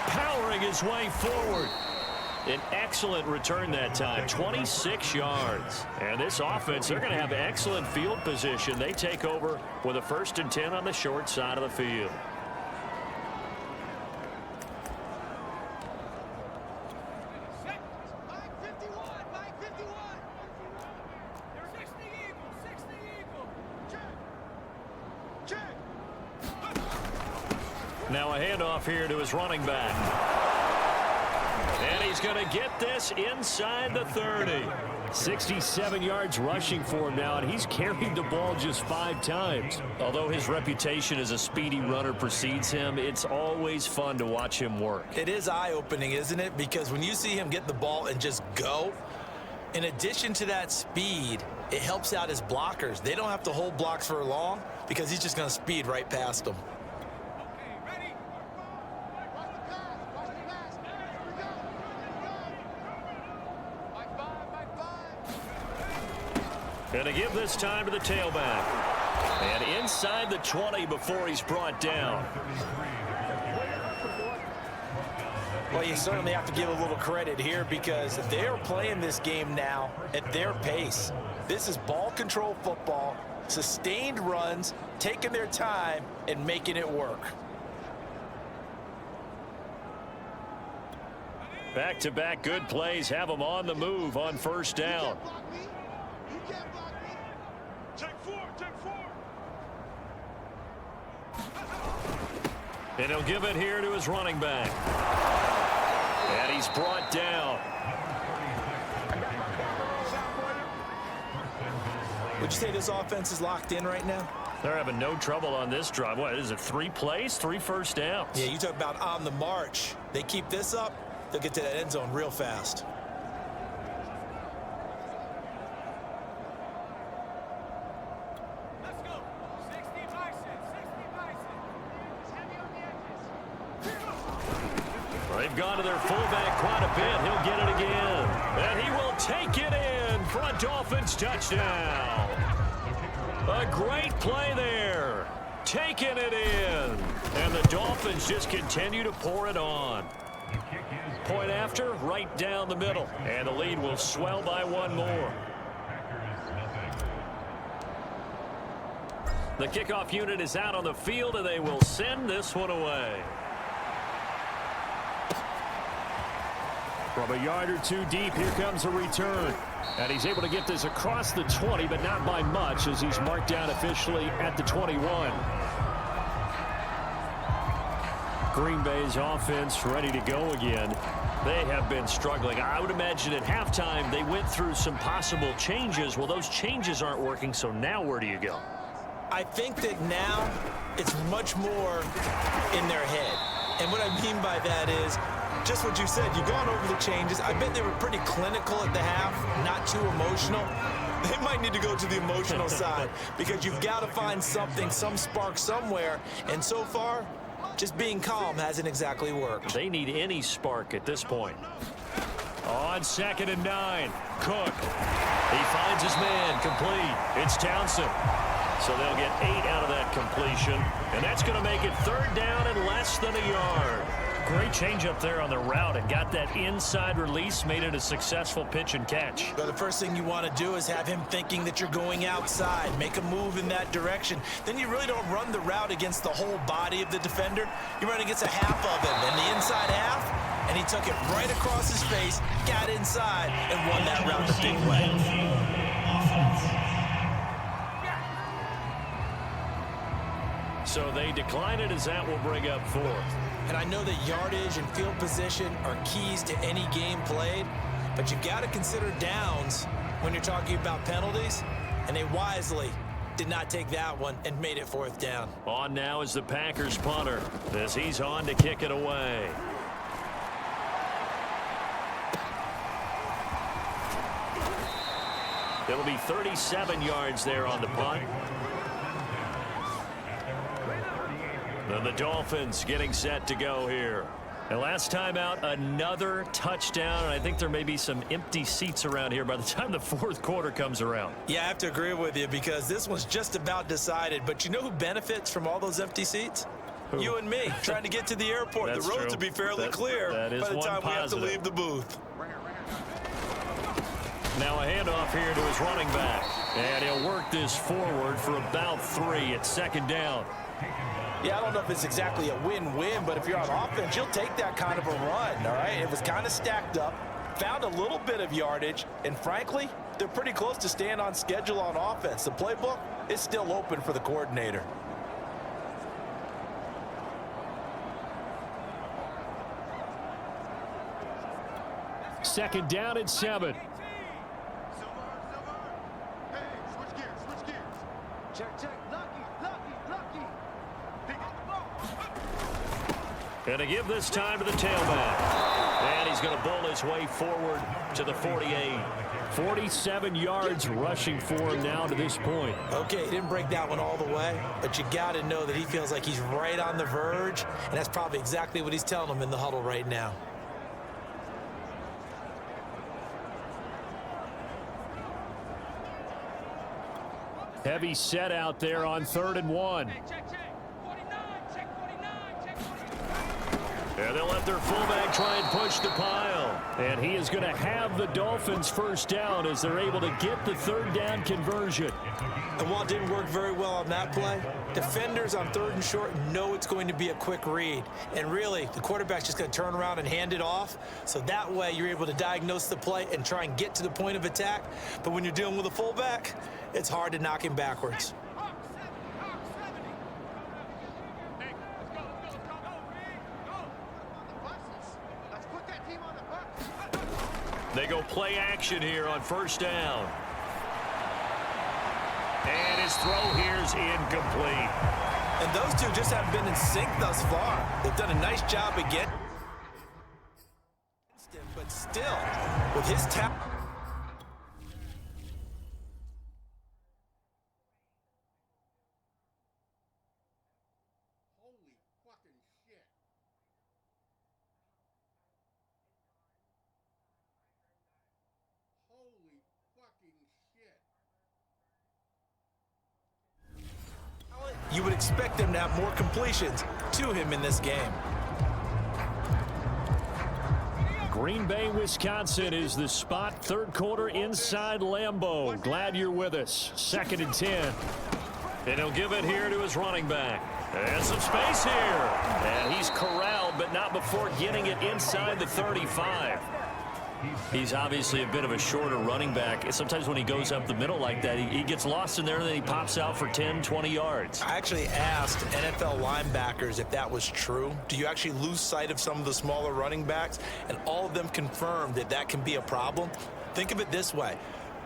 Powering his way forward. An excellent return that time, 26 yards. And this offense, they're going to have excellent field position. They take over with a 1st and 10 on the short side of the field. Now a handoff here to his running back. And he's going to get this inside the 30. 67 yards rushing for him now, and he's carried the ball just 5 times. Although his reputation as a speedy runner precedes him, it's always fun to watch him work. It is eye-opening, isn't it? Because when you see him get the ball and just go, in addition to that speed, it helps out his blockers. They don't have to hold blocks for long because he's just going to speed right past them. And to give this time to the tailback. And inside the 20 before he's brought down. Well, you certainly have to give a little credit here because they're playing this game now at their pace. This is ball control football, sustained runs, taking their time and making it work. Back-to-back good plays have them on the move on 1st down. And he'll give it here to his running back. And he's brought down. Would you say this offense is locked in right now? They're having no trouble on this drive. What is it, 3 plays, 3 first downs? Yeah, you talk about on the march. They keep this up, they'll get to that end zone real fast. They've gone to their fullback quite a bit. He'll get it again. And he will take it in for a Dolphins touchdown. A great play there. Taking it in. And the Dolphins just continue to pour it on. Point after, right down the middle. And the lead will swell by 1 more. The kickoff unit is out on the field, and they will send this one away. From a yard or 2 deep, here comes a return. And he's able to get this across the 20, but not by much as he's marked down officially at the 21. Green Bay's offense ready to go again. They have been struggling. I would imagine at halftime they went through some possible changes. Well, those changes aren't working, so now where do you go? I think that now it's much more in their head. And what I mean by that is just what you said. You've gone over the changes. I bet they were pretty clinical at the half, not too emotional. They might need to go to the emotional side because you've got to find something, some spark somewhere. And so far, just being calm hasn't exactly worked. They need any spark at this point. On 2nd and 9, Cook. He finds his man, complete. It's Townsend. So they'll get 8 out of that completion. And that's going to make it 3rd down and less than a yard. Great change up there on the route and got that inside release, made it a successful pitch and catch. But the first thing you want to do is have him thinking that you're going outside, make a move in that direction. Then you really don't run the route against the whole body of the defender. You run against a half of him, and the inside half, and he took it right across his face, got inside, and won that route the big way. So they decline it as that will bring up 4th. And I know that yardage and field position are keys to any game played, but you've got to consider downs when you're talking about penalties, and they wisely did not take that one and made it 4th down. On now is the Packers punter as he's on to kick it away. It'll be 37 yards there on the punt. And the Dolphins getting set to go here. And last time out, another touchdown. And I think there may be some empty seats around here by the time the fourth quarter comes around. Yeah, I have to agree with you because this one's just about decided. But you know who benefits from all those empty seats? Who? You and me, trying to get to the airport. The roads will be fairly clear by the time we have to leave the booth. Now a handoff here to his running back. And he'll work this forward for about 3. It's second down. Yeah, I don't know if it's exactly a win-win, but if you're on offense, you'll take that kind of a run, all right? It was kind of stacked up, found a little bit of yardage, and frankly, they're pretty close to staying on schedule on offense. The playbook is still open for the coordinator. Second down and 7. And to give this time to the tailback. And he's going to bowl his way forward to the 48. 47 yards rushing for him now to this point. Okay, he didn't break that one all the way, but you got to know that he feels like he's right on the verge, and that's probably exactly what he's telling them in the huddle right now. Heavy set out there on 3rd and 1. And they'll let their fullback try and push the pile. And he is going to have the Dolphins first down as they're able to get the 3rd down conversion. And while it didn't work very well on that play, defenders on 3rd and short know it's going to be a quick read. And really, the quarterback's just going to turn around and hand it off. So that way, you're able to diagnose the play and try and get to the point of attack. But when you're dealing with a fullback, it's hard to knock him backwards. They go play action here on 1st down. And his throw here's incomplete. And those two just haven't been in sync thus far. They've done a nice job again. But still, with his talent. You would expect them to have more completions to him in this game. Green Bay, Wisconsin is the spot. 3rd quarter inside Lambeau. Glad you're with us. 2nd and 10. And he'll give it here to his running back. And some space here. And he's corralled, but not before getting it inside the 35. He's obviously a bit of a shorter running back. Sometimes when he goes up the middle like that, he gets lost in there, and then he pops out for 10, 20 yards. I actually asked NFL linebackers if that was true. Do you actually lose sight of some of the smaller running backs? And all of them confirmed that that can be a problem. Think of it this way.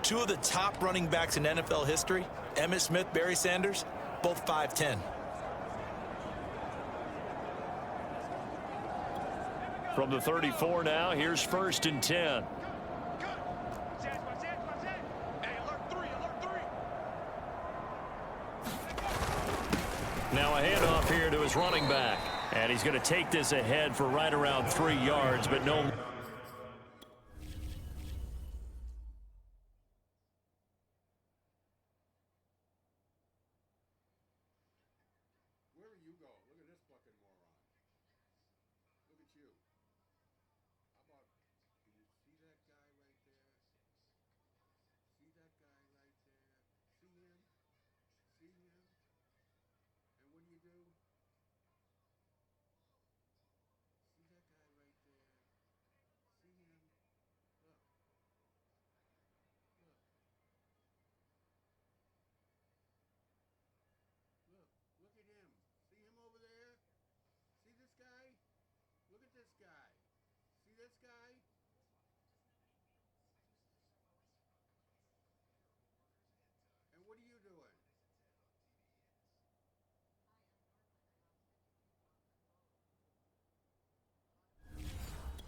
2 of the top running backs in NFL history, Emmitt Smith, Barry Sanders, both 5'10". From the 34 now, here's 1st and 10. Now a handoff here to his running back. And he's going to take this ahead for right around 3 yards, but no.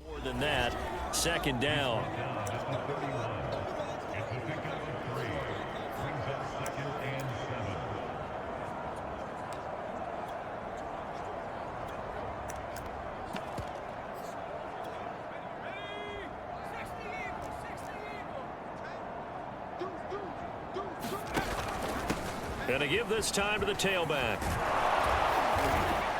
More than that, 2nd down. And to give this time to the tailback.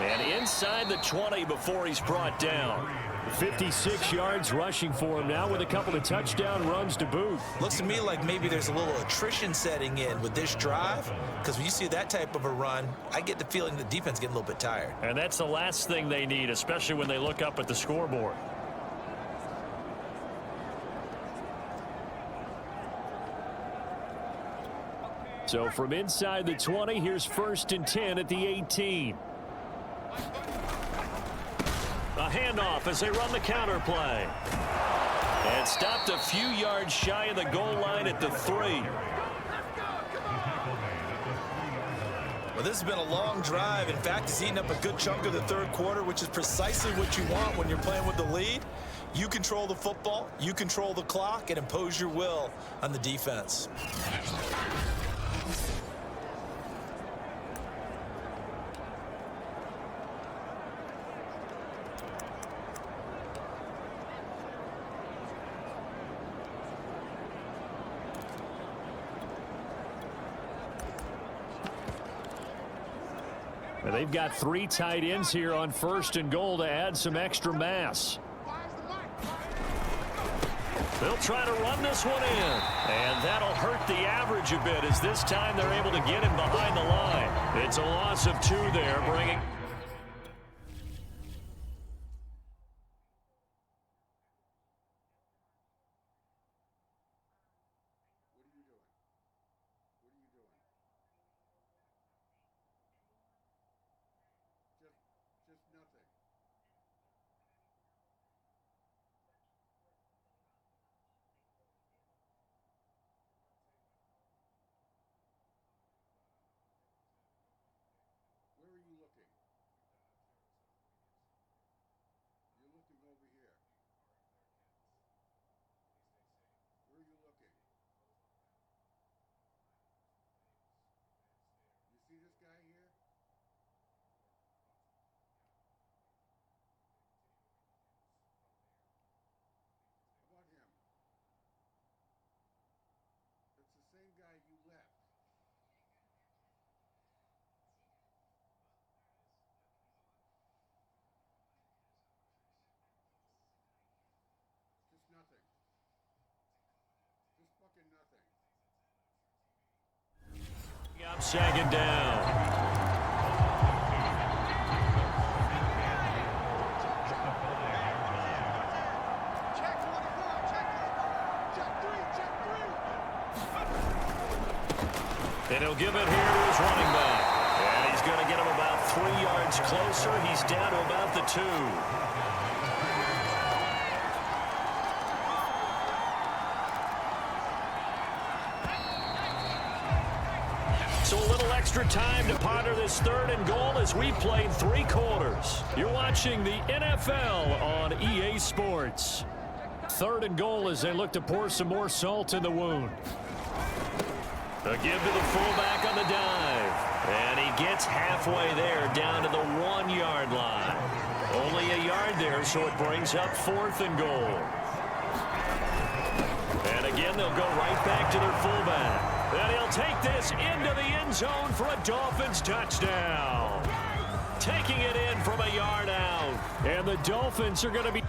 And inside the 20 before he's brought down. 56 yards rushing for him now with a couple of touchdown runs to boot. Looks to me like maybe there's a little attrition setting in with this drive, because when you see that type of a run, I get the feeling the defense getting a little bit tired. And that's the last thing they need, especially when they look up at the scoreboard. So from inside the 20, here's 1st and 10 at the 18. A handoff as they run the counter play. And stopped a few yards shy of the goal line at the 3. Well, this has been a long drive. In fact, it's eaten up a good chunk of the third quarter, which is precisely what you want when you're playing with the lead. You control the football, you control the clock, and impose your will on the defense. They've got 3 tight ends here on 1st and goal to add some extra mass. They'll try to run this one in. And that'll hurt the average a bit as this time they're able to get him behind the line. It's a loss of 2 there, bringing... I'm sagging down. And he'll give it here to his running back. And he's going to get him about 3 yards closer. He's down to about the 2. So a little extra time to ponder this 3rd and goal as we played 3 quarters. You're watching the NFL on EA Sports. 3rd and goal as they look to pour some more salt in the wound. A give to the fullback on the dive. And he gets halfway there down to the 1-yard line. Only a yard there, so it brings up 4th and goal. And again, they'll go right back to their fullback. And he'll take this into the end zone for a Dolphins touchdown. Taking it in from a yard out. And the Dolphins are going to be...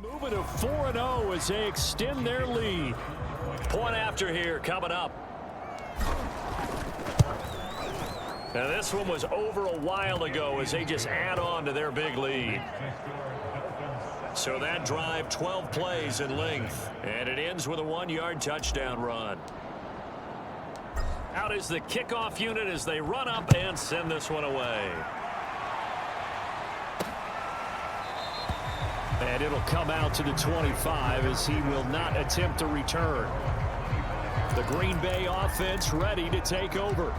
Moving to 4-0 as they extend their lead. Point after here coming up. Now this one was over a while ago as they just add on to their big lead. So that drive, 12 plays in length. And it ends with a 1-yard touchdown run. Out is the kickoff unit as they run up and send this one away. And it'll come out to the 25 as he will not attempt a return. The Green Bay offense ready to take over.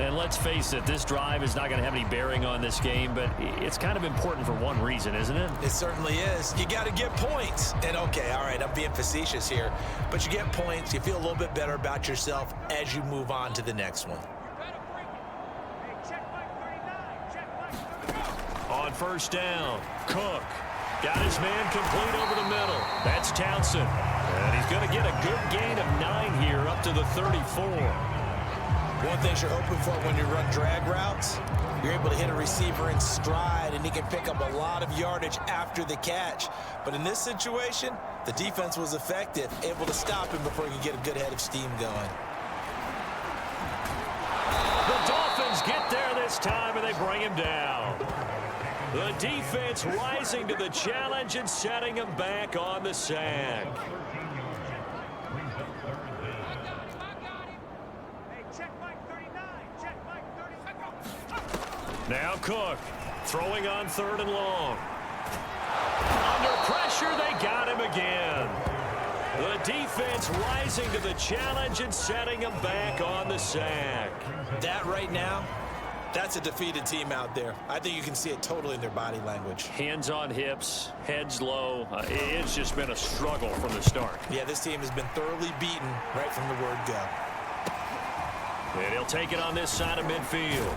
And let's face it, this drive is not going to have any bearing on this game, but it's kind of important for one reason, isn't it? It certainly is. You got to get points. And, okay, all right, I'm being facetious here. But you get points. You feel a little bit better about yourself as you move on to the next one. On first down, Cook got his man complete over the middle. That's Townsend. And he's going to get a good gain of 9 here up to the 34. One thing you're hoping for when you run drag routes, you're able to hit a receiver in stride, and he can pick up a lot of yardage after the catch. But in this situation, the defense was effective, able to stop him before he could get a good head of steam going. The Dolphins get there this time, and they bring him down. The defense rising to the challenge and setting him back on the sack. Now Cook throwing on 3rd and long. Under pressure, they got him again. The defense rising to the challenge and setting him back on the sack. That right now, that's a defeated team out there. I think you can see it totally in their body language. Hands on hips, heads low. It's just been a struggle from the start. Yeah, this team has been thoroughly beaten right from the word go. And he'll take it on this side of midfield.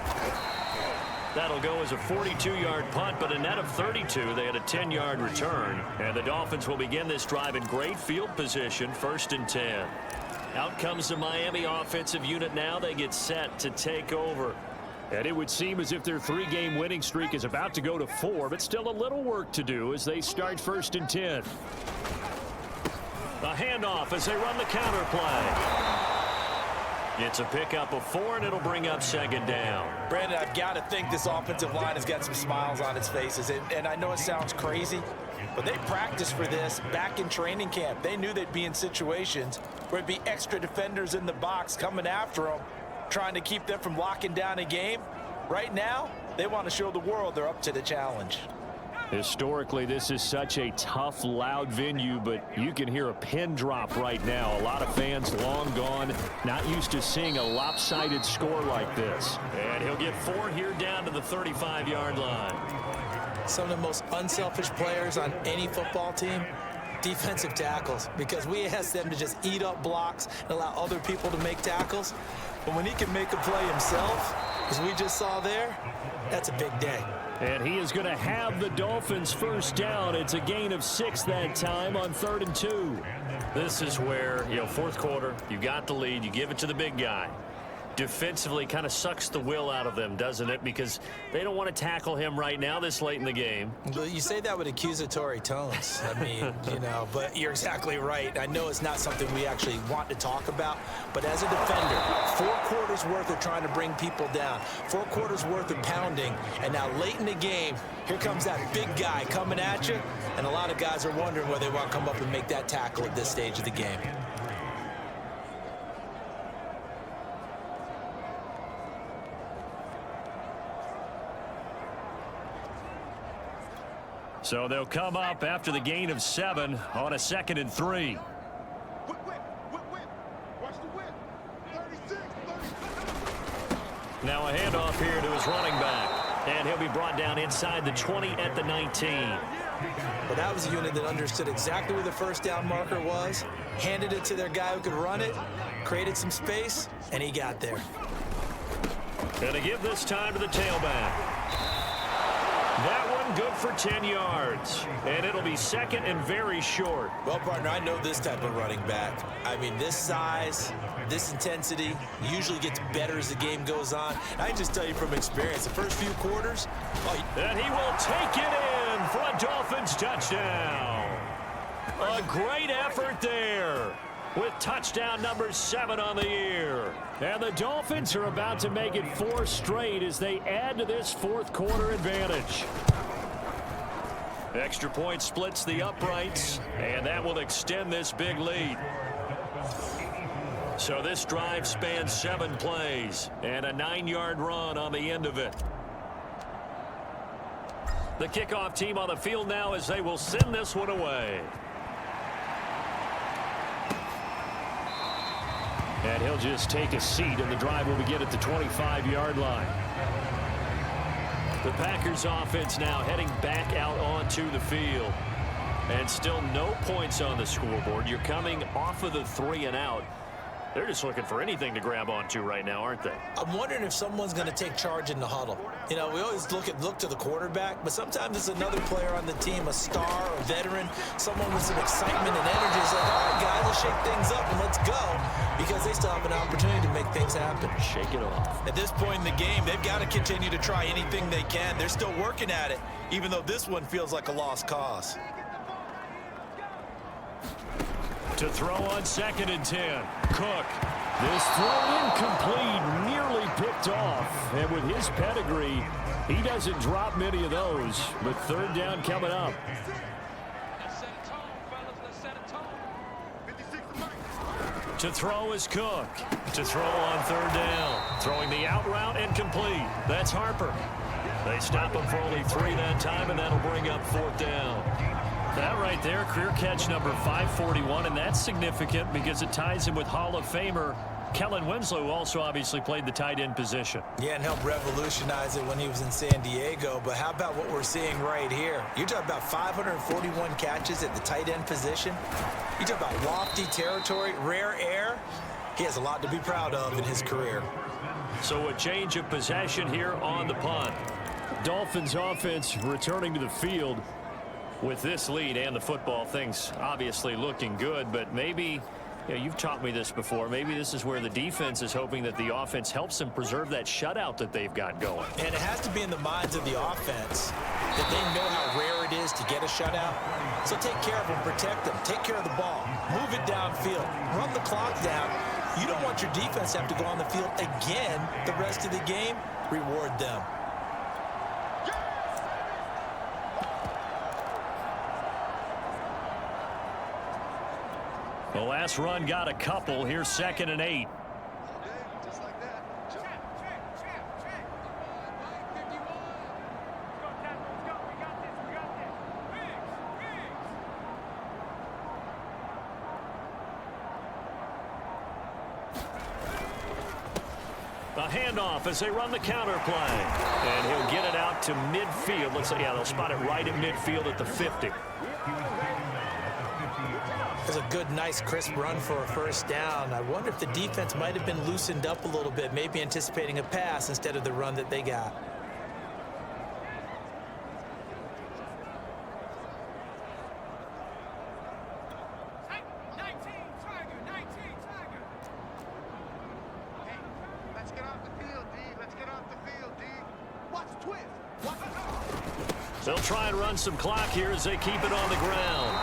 That'll go as a 42-yard punt, but a net of 32. They had a 10-yard return. And the Dolphins will begin this drive in great field position, 1st and 10. Out comes the Miami offensive unit now. They get set to take over. And it would seem as if their 3-game winning streak is about to go to 4, but still a little work to do as they start 1st and 10. A handoff as they run the counter play. It's a pickup of 4, and it'll bring up 2nd down. Brandon, I've got to think this offensive line has got some smiles on its faces. And I know it sounds crazy, but they practiced for this back in training camp. They knew they'd be in situations where it'd be extra defenders in the box coming after them, trying to keep them from locking down a game. Right now, they want to show the world they're up to the challenge. Historically, this is such a tough, loud venue, but you can hear a pin drop right now. A lot of fans long gone, not used to seeing a lopsided score like this. And he'll get 4 here down to the 35-yard line. Some of the most unselfish players on any football team, defensive tackles, because we ask them to just eat up blocks and allow other people to make tackles. But when he can make a play himself, as we just saw there, that's a big day. And he is going to have the Dolphins first down. It's a gain of 6 that time on 3rd and 2. This is where, 4th quarter, you got the lead, you give it to the big guy. Defensively kind of sucks the will out of them, doesn't it? Because they don't want to tackle him right now this late in the game. But you say that with accusatory tones. I mean, but you're exactly right. I know it's not something we actually want to talk about, but as a defender, 4 quarters worth of trying to bring people down, 4 quarters worth of pounding, and now late in the game, here comes that big guy coming at you, and a lot of guys are wondering whether they want to come up and make that tackle at this stage of the game. So they'll come up after the gain of 7 on a 2nd and 3. Now a handoff here to his running back. And he'll be brought down inside the 20 at the 19. Well, that was a unit that understood exactly where the first down marker was, handed it to their guy who could run it, created some space, and he got there. Gonna give this time to the tailback. That one good for 10 yards. And it'll be 2nd and very short. Well, partner, I know this type of running back. I mean, this size, this intensity usually gets better as the game goes on. I can just tell you from experience, the first few quarters. And he will take it in for a Dolphins touchdown. A great effort there, with touchdown number 7 on the year. And the Dolphins are about to make it 4 straight as they add to this 4th quarter advantage. Extra point splits the uprights, and that will extend this big lead. So this drive spans 7 plays and a 9-yard run on the end of it. The kickoff team on the field now as they will send this one away. And he'll just take a seat, and the drive will begin at the 25-yard line. The Packers offense now heading back out onto the field. And still no points on the scoreboard. You're coming off of the 3 and out. They're just looking for anything to grab onto right now, aren't they? I'm wondering if someone's going to take charge in the huddle. You know, we always look to the quarterback, but sometimes it's another player on the team, a star, a veteran, someone with some excitement and energy. It's like, all right, guys, let's shake things up and let's go, because they still have an opportunity to make things happen. Shake it off. At this point in the game, they've got to continue to try anything they can. They're still working at it, even though this one feels like a lost cause. To throw on 2nd and 10. Cook. This throw incomplete, nearly picked off. And with his pedigree, he doesn't drop many of those. But 3rd down coming up. To throw is Cook. To throw on 3rd down. Throwing the out route and complete. That's Harper. They stop him for only 3 that time, and that'll bring up 4th down. That right there, career catch number 541, and that's significant because it ties him with Hall of Famer Kellen Winslow, who also obviously played the tight end position. Yeah, and helped revolutionize it when he was in San Diego. But how about what we're seeing right here? You're talking about 541 catches at the tight end position. You're talking about lofty territory, rare air. He has a lot to be proud of in his career. So a change of possession here on the punt. Dolphins offense returning to the field. With this lead and the football, things obviously looking good, but maybe, you've taught me this before, maybe this is where the defense is hoping that the offense helps them preserve that shutout that they've got going. And it has to be in the minds of the offense that they know how rare it is to get a shutout. So take care of them, protect them, take care of the ball, move it downfield, run the clock down. You don't want your defense to have to go on the field again the rest of the game. Reward them. The last run got a couple. Here's 2nd and 8. A handoff as they run the counter play. And he'll get it out to midfield. Looks like, they'll spot it right at midfield at the 50. It's a good, nice, crisp run for a 1st down. I wonder if the defense might have been loosened up a little bit, maybe anticipating a pass instead of the run that they got. They'll try and run some clock here as they keep it on the ground.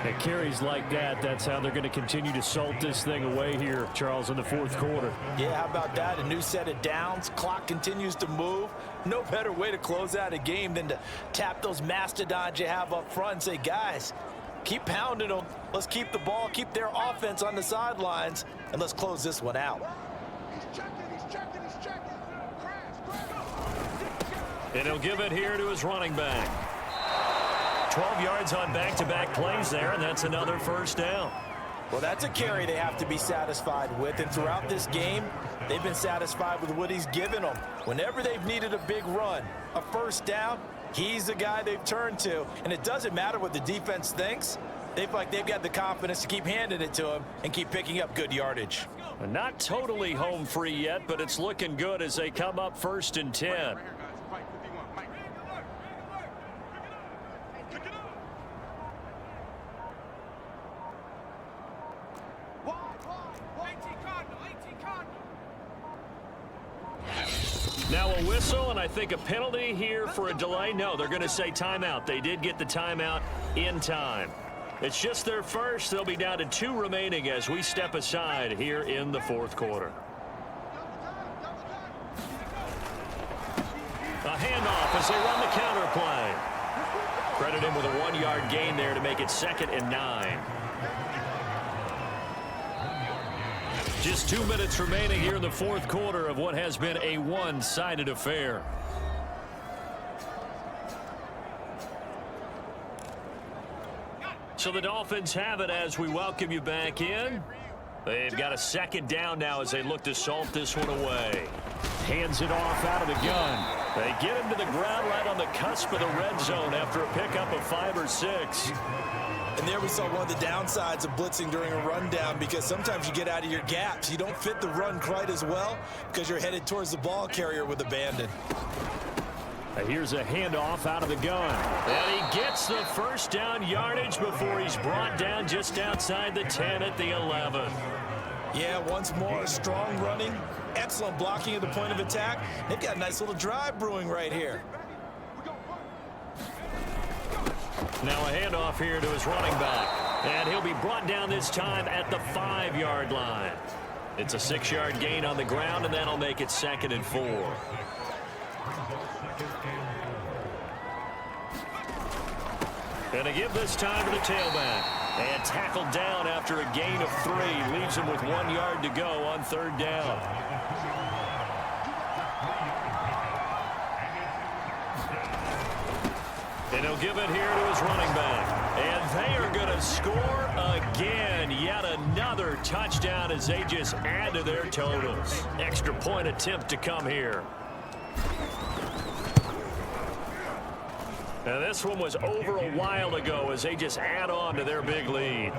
At carries like that, that's how they're going to continue to salt this thing away here, Charles, in the 4th quarter. Yeah, how about that? A new set of downs. Clock continues to move. No better way to close out a game than to tap those mastodons you have up front and say, guys, keep pounding them. Let's keep the ball, keep their offense on the sidelines, and let's close this one out. And he'll give it here to his running back. 12 yards on back-to-back plays there, and that's another 1st down. Well, that's a carry they have to be satisfied with, and throughout this game, they've been satisfied with what he's given them. Whenever they've needed a big run, a 1st down, he's the guy they've turned to. And it doesn't matter what the defense thinks. They've got the confidence to keep handing it to him and keep picking up good yardage. Not totally home free yet, but it's looking good as they come up 1st and 10. Now a whistle, and I think a penalty here for a delay. No, they're going to say timeout. They did get the timeout in time. It's just their first. They'll be down to 2 remaining as we step aside here in the 4th quarter. A handoff as they run the counter play. Credit him with a 1-yard gain there to make it 2nd and 9. Just 2 minutes remaining here in the fourth quarter of what has been a one-sided affair. So the Dolphins have it as we welcome you back in. They've got a second down now as they look to salt this one away. Hands it off out of the gun. They get him to the ground right on the cusp of the red zone after a pickup of 5 or 6. And there we saw one of the downsides of blitzing during a rundown, because sometimes you get out of your gaps. You don't fit the run quite as well because you're headed towards the ball carrier with abandon. Here's a handoff out of the gun. And he gets the first down yardage before he's brought down just outside the 10 at the 11. Yeah, once more, strong running, excellent blocking at the point of attack. They've got a nice little drive brewing right here. Now a handoff here to his running back. And he'll be brought down this time at the 5-yard line. It's a 6-yard gain on the ground, and that'll make it 2nd and 4. And to give this time to the tailback. And tackled down after a gain of 3. Leaves him with 1 yard to go on 3rd down. And he'll give it here to his running back. And they are going to score again. Yet another touchdown as they just add to their totals. Extra point attempt to come here. Now this one was over a while ago as they just add on to their big lead.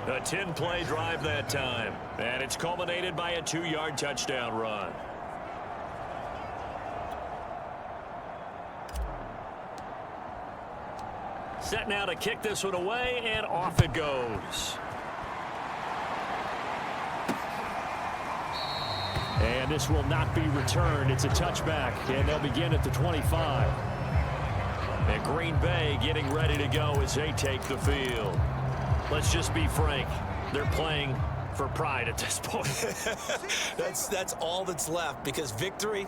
A 10-play drive that time. And it's culminated by a 2-yard touchdown run. Set now to kick this one away, and off it goes. And this will not be returned. It's a touchback, and they'll begin at the 25. And Green Bay getting ready to go as they take the field. Let's just be frank. They're playing for pride at this point. That's all that's left, because victory,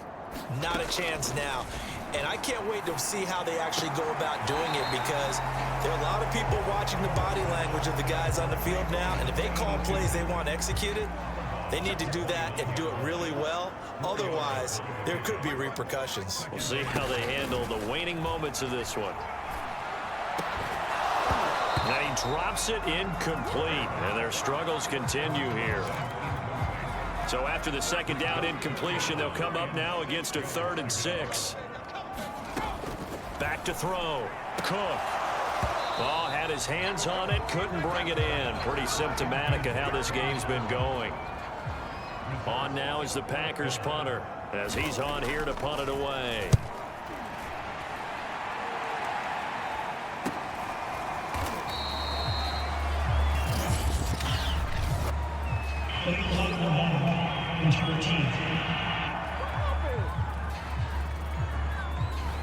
not a chance now. And I can't wait to see how they actually go about doing it, because there are a lot of people watching the body language of the guys on the field now, and if they call plays they want executed, they need to do that and do it really well. Otherwise, there could be repercussions. We'll see how they handle the waning moments of this one. And he drops it incomplete, and their struggles continue here. So after the second down incompletion, they'll come up now against a 3rd and 6. Back to throw. Cook. Oh, had his hands on it, couldn't bring it in. Pretty symptomatic of how this game's been going. On now is the Packers punter, as he's on here to punt it away.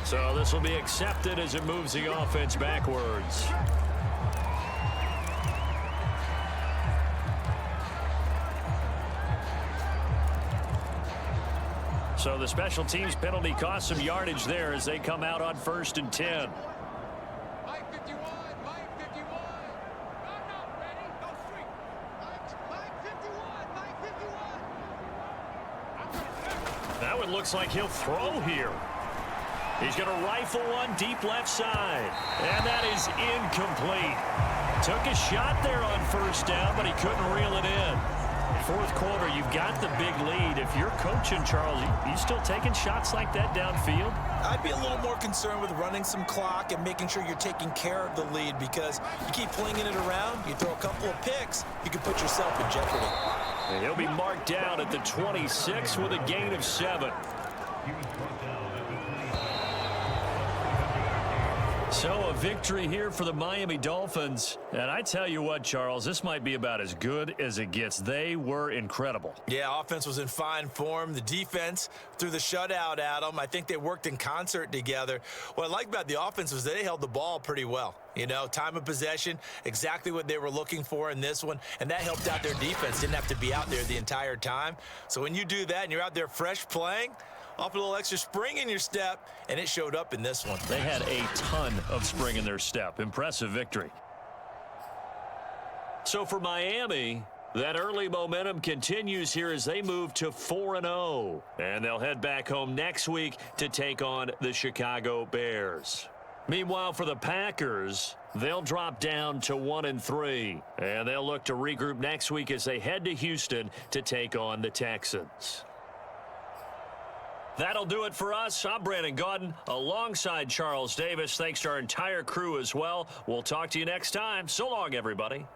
So this will be accepted as it moves the offense backwards. So the special teams penalty cost some yardage there as they come out on 1st and 10. That one looks like he'll throw here. He's going to rifle one deep left side. And that is incomplete. Took a shot there on 1st down, but he couldn't reel it in. 4th quarter, you've got the big lead. If you're coaching, Charles, you still taking shots like that downfield? I'd be a little more concerned with running some clock and making sure you're taking care of the lead, because you keep flinging it around, you throw a couple of picks, you can put yourself in jeopardy. And he'll be marked down at the 26 with a gain of 7. So a victory here for the Miami Dolphins. And I tell you what, Charles, this might be about as good as it gets. They were incredible. Yeah, offense was in fine form. The defense threw the shutout at them. I think they worked in concert together. What I like about the offense was they held the ball pretty well. You know, time of possession, exactly what they were looking for in this one. And that helped out their defense. Didn't have to be out there the entire time. So when you do that and you're out there fresh playing, off a little extra spring in your step, and it showed up in this one. They had a ton of spring in their step. Impressive victory. So for Miami, That early momentum continues here as they move to 4-0. And they'll head back home next week to take on the Chicago Bears. Meanwhile, for the Packers, they'll drop down to 1-3. And they'll look to regroup next week as they head to Houston to take on the Texans. That'll do it for us. I'm Brandon Gaudin alongside Charles Davis. Thanks to our entire crew as well. We'll talk to you next time. So long, everybody.